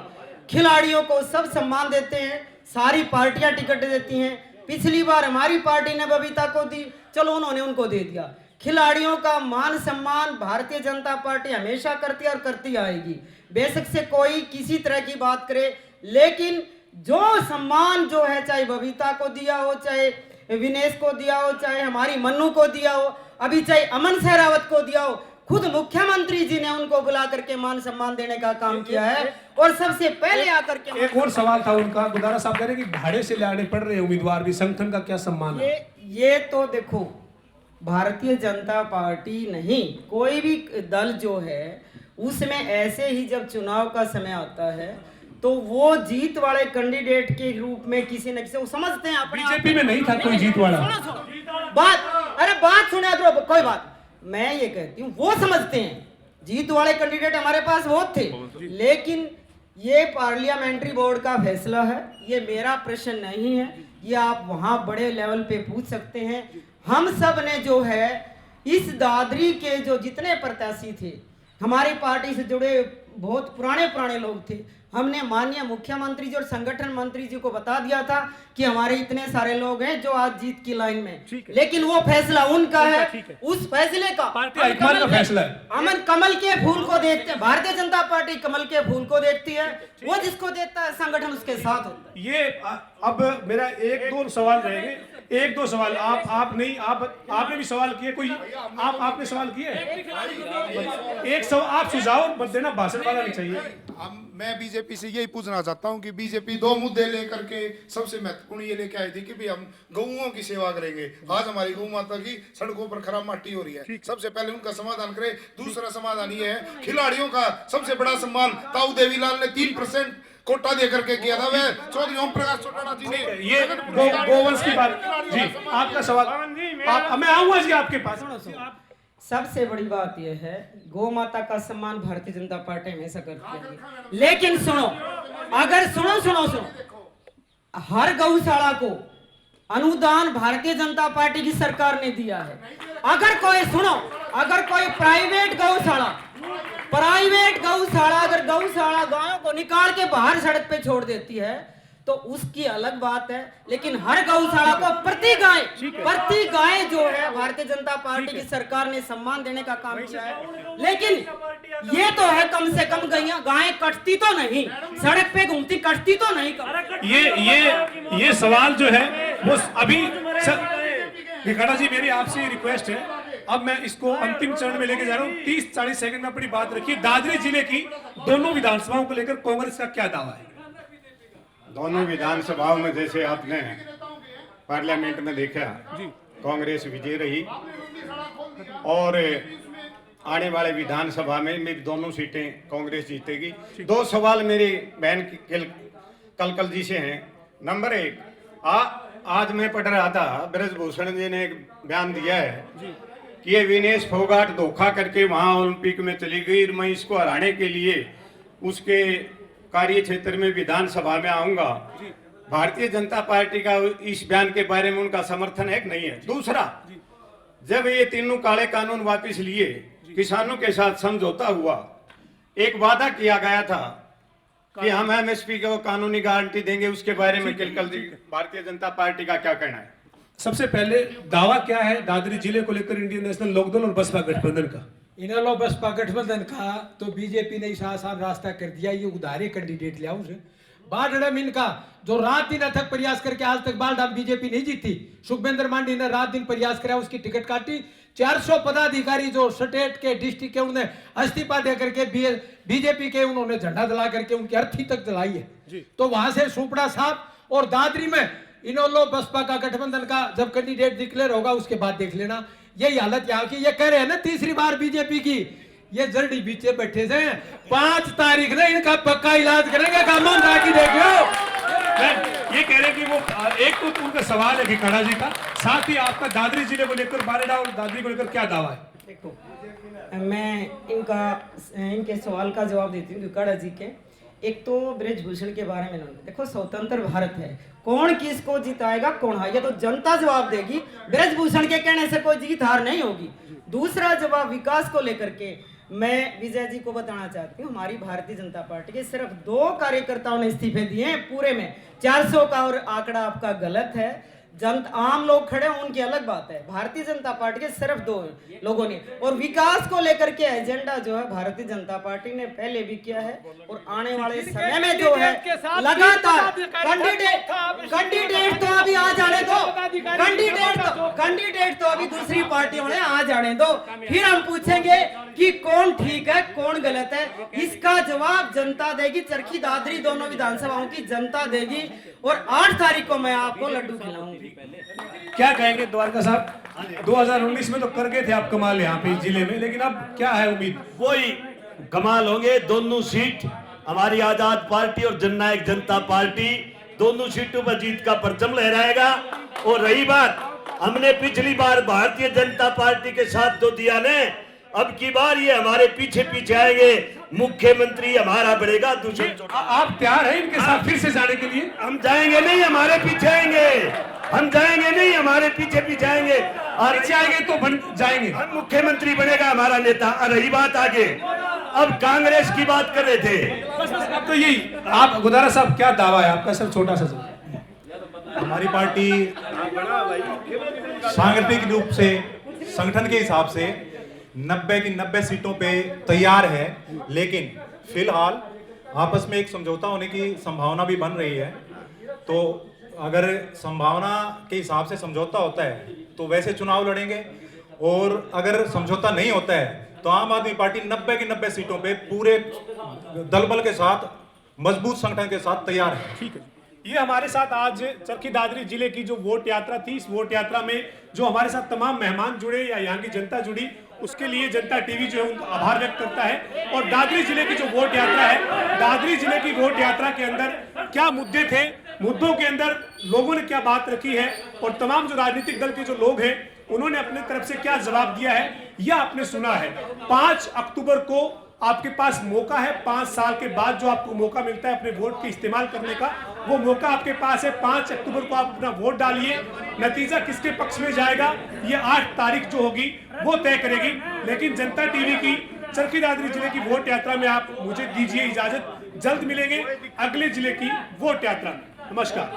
खिलाड़ियों को सब सम्मान देते हैं, सारी पार्टियां टिकट देती हैं। पिछली बार हमारी पार्टी ने बबीता को दी, चलो उन्होंने उनको दे दिया। खिलाड़ियों का मान सम्मान भारतीय जनता पार्टी हमेशा करती है और करती आएगी, बेशक से कोई किसी तरह की बात करे, लेकिन जो सम्मान जो है, चाहे बबीता को दिया हो, चाहे विनेश को दिया हो, चाहे हमारी मन्नू को दिया हो, अभी चाहे अमन सहरावत को दिया हो, खुद मुख्यमंत्री जी ने उनको बुला करके मान सम्मान देने का काम किया है। और सबसे पहले आकर के एक और सवाल था उनका, गुदारा साहब कह रहे हैं कि भाड़े से लाने पड़ रहे उम्मीदवार भी, संगठन का क्या सम्मान है? ये तो देखो, भारतीय जनता पार्टी नहीं, कोई भी दल जो है उसमें ऐसे ही जब चुनाव का समय आता है तो वो जीत वाले कैंडिडेट के रूप में किसी न किसी वो समझते हैं। अपने बीजेपी में नहीं था कोई जीत वाला। बात सुना तो कोई बात, मैं ये कहती हूँ वो समझते हैं जीत वाले कैंडिडेट हमारे पास बहुत थे, लेकिन ये पार्लियामेंट्री बोर्ड का फैसला है, ये मेरा प्रश्न नहीं है, ये आप वहां बड़े लेवल पे पूछ सकते हैं। हम सब ने जो है इस दादरी के जो जितने प्रत्याशी थे, हमारी पार्टी से जुड़े बहुत पुराने लोग थे, हमने माननीय मुख्यमंत्री जी और संगठन मंत्री जी को बता दिया था कि हमारे इतने सारे लोग हैं जो आज जीत की लाइन में, लेकिन वो फैसला उनका है, उस फैसले का हाईकमान का फैसला है। अमन कमल के फूल को देखते हैं, भारतीय जनता पार्टी कमल के फूल को देखती है, वो जिसको देता है संगठन उसके साथ होता है। ये अब मेरा 1-2 सवाल रहेंगे, 1-2 सवाल आपने भी सवाल किए, कोई आपने सवाल किए? एक सवाल आप सुझाव मत देना, भाषण वाला नहीं चाहिए। मैं बीजेपी से यही पूछना चाहता हूं कि बीजेपी 2 मुद्दे लेकर के सबसे महत्वपूर्ण ये लेके आई थी कि भी हम गऊओं की सेवा करेंगे। आज हमारी गौ माता की सड़कों पर खराब माटी हो रही है, सबसे पहले उनका समाधान करें। दूसरा समाधान ये है, खिलाड़ियों का सबसे बड़ा सम्मान ताऊ देवीलाल ने 3% कोटा दे करके किया था, वह चौधरी ओम प्रकाश चौटाला जी ने। ये गोवंश की बात जी, आपका सवाल मैं आऊंगा जी आपके पास। सबसे बड़ी बात यह है, गौ माता का सम्मान भारतीय जनता पार्टी हमेशा करती है, लेकिन सुनो, अगर सुनो हर गौशाला को अनुदान भारतीय जनता पार्टी की सरकार ने दिया है। अगर कोई प्राइवेट गौशाला अगर गौशाला गायों को निकाल के बाहर सड़क पे छोड़ देती है तो उसकी अलग बात है, लेकिन हर गौशाला को प्रति गाय जो है भारतीय जनता पार्टी की सरकार ने सम्मान देने का काम किया है। लेकिन ये तो है कम से कम गायें कटती तो नहीं, सड़क पे घूमती कटती तो नहीं। ये सवाल जो है वो अभी निकाड़ा जी, मेरी आपसे रिक्वेस्ट है, अब मैं इसको अंतिम चरण में लेके जा रहा हूँ। 30-40 सेकंड में अपनी बात रखिए। दादरी जिले की दोनों विधानसभाओं को लेकर कांग्रेस का क्या दावा है? दोनों विधानसभाओं में जैसे आपने पार्लियामेंट में देखा, कांग्रेस विजय रही और आने वाले विधानसभा में भी दोनों सीटें कांग्रेस जीतेगी। 2 सवाल मेरी बहन कलकल जी से हैं। नंबर 1, आज मैं पढ़ रहा था, ब्रजभूषण जी ने एक बयान दिया है कि ये विनेश फोगाट धोखा करके वहां ओलंपिक में चली गई, मैं इसको हराने के लिए उसके कार्य क्षेत्र में विधानसभा में आऊंगा। भारतीय जनता पार्टी का इस बयान के बारे में उनका समर्थन है कि नहीं है? दूसरा, जब ये तीनों काले कानून वापस लिए, किसानों के साथ समझौता हुआ, एक वादा किया गया था कि हम एमएसपी को कानूनी गारंटी देंगे, उसके बारे में कल भारतीय जनता पार्टी का क्या कहना है? सबसे पहले दावा क्या है दादरी जिले को लेकर इंडियन नेशनल लोकदल और बसपा गठबंधन का? इनेलो बसपा गठबंधन का तो बीजेपी ने इस आसान रास्ता कर दिया, ये उधारे कैंडिडेट लिया उसे बाढ़ इनका जो रात दिन अथक प्रयास करके आज तक बालडाम बीजेपी नहीं जीती। सुखविंदर मांडी ने रात दिन प्रयास किया, उसकी टिकट काटी। 400 पदाधिकारी जो स्टेट के डिस्ट्रिक्ट के उन्हें इस्तीफा दे करके बीजेपी के उन्होंने झंडा जला करके उनकी अर्थी तक जलाई है। तो वहां से सुपड़ा साहब और दादरी में इनेलो बसपा का गठबंधन का जब कैंडिडेट डिक्लेयर होगा उसके बाद देख लेना। यही हालत यहाँ की, ये कह रहे हैं ना तीसरी बार बीजेपी की, ये जर्डी बीचे बैठे से 5 तारीख ने इनका पक्का इलाज करेंगे, कामों बाकी देखो। ये कह रहे हैं कि वो एक तो उनका सवाल है भिखाड़ा जी का, साथ ही आपका दादरी जिले को लेकर, बारेडा और दादरी को लेकर क्या दावा है? देखो, मैं इनके सवाल का जवाब देती हूँ भिखाड़ा जी के। एक तो ब्रजभूषण के बारे में देखो, स्वतंत्र भारत है, कौन किसको जिताएगा कौन हारेगा तो जनता जवाब देगी। ब्रजभूषण के कहने से कोई जीत हार नहीं होगी। दूसरा जवाब विकास को लेकर के मैं विजय जी को बताना चाहती हूँ, हमारी भारतीय जनता पार्टी के सिर्फ 2 कार्यकर्ताओं ने इस्तीफे दिए हैं पूरे में। 400 का और आंकड़ा आपका गलत है, आम लोग खड़े हैं उनकी अलग बात है। भारतीय जनता पार्टी के सिर्फ 2 लोगों ने, और विकास को लेकर के एजेंडा जो है भारतीय जनता पार्टी ने पहले भी किया है और आने वाले समय में जो है लगातार कैंडिडेट तो अभी आ जाने दो, कैंडिडेट तो अभी दूसरी पार्टियों ने आ जाने दो, फिर हम पूछेंगे कि कौन ठीक है कौन गलत है। इसका जवाब जनता देगी, चरखी दादरी दोनों विधानसभाओं की जनता देगी और 8 तारीख को मैं आपको लड्डू खिलाऊंगी। क्या कहेंगे द्वारका साहब? 2019 में तो कर गए थे आप कमाल यहाँ पे जिले में, लेकिन अब क्या है उम्मीद? वही कमाल होंगे। दोनों सीट हमारी आजाद पार्टी और जननायक जनता पार्टी दोनों सीटों पर जीत का परचम लहराएगा। और रही बात, हमने पिछली बार भारतीय जनता पार्टी के साथ तो दिया ने, अब की बार ये हमारे पीछे पीछे आएंगे, मुख्यमंत्री हमारा बढ़ेगा। आप तैयार हैं इनके साथ फिर से जाने के लिए? हम जाएंगे नहीं, हमारे पीछे आएंगे। हम जाएंगे नहीं, हमारे पीछे पीछे आएंगे। और पीछे आएंगे तो बन जाएंगे, हम मुख्यमंत्री बनेगा हमारा नेता। रही बात आगे, अब कांग्रेस की बात कर रहे थे, अब तो यही। आप गुदारा साहब क्या दावा है आपका? सर छोटा सा हमारी पार्टी सांगठनिक रूप से संगठन के हिसाब से 90 की 90 सीटों पे तैयार है, लेकिन फिलहाल आपस में एक समझौता होने की संभावना भी बन रही है। तो अगर संभावना के हिसाब से समझौता होता है तो वैसे चुनाव लड़ेंगे, और अगर समझौता नहीं होता है तो आम आदमी पार्टी 90 की 90 सीटों पे पूरे दल बल के साथ, मजबूत संगठन के साथ तैयार है। ठीक है। ये हमारे साथ आज चरखी दादरी जिले की जो वोट यात्रा थी, इस वोट यात्रा में जो हमारे साथ तमाम मेहमान जुड़े या यहाँ की जनता जुड़ी, उसके लिए जनता टीवी जो है उनका आभार व्यक्त करता है। और दादरी जिले की जो वोट यात्रा है, दादरी जिले की वोट यात्रा के अंदर क्या मुद्दे थे, मुद्दों के अंदर लोगों ने क्या बात रखी है, और तमाम जो राजनीतिक दल के जो लोग हैं उन्होंने अपने तरफ से क्या जवाब दिया है, यह आपने सुना है। 5 अक्टूबर को आपके पास मौका है। 5 साल के बाद जो आपको मौका मिलता है अपने वोट के इस्तेमाल करने का, वो मौका आपके पास है। 5 अक्टूबर को आप अपना वोट डालिए। नतीजा किसके पक्ष में जाएगा ये 8 तारीख जो होगी वो तय करेगी। लेकिन जनता टीवी की चरखी दादरी जिले की वोट यात्रा में आप मुझे दीजिए इजाजत, जल्द मिलेंगे अगले जिले की वोट यात्रा में। नमस्कार।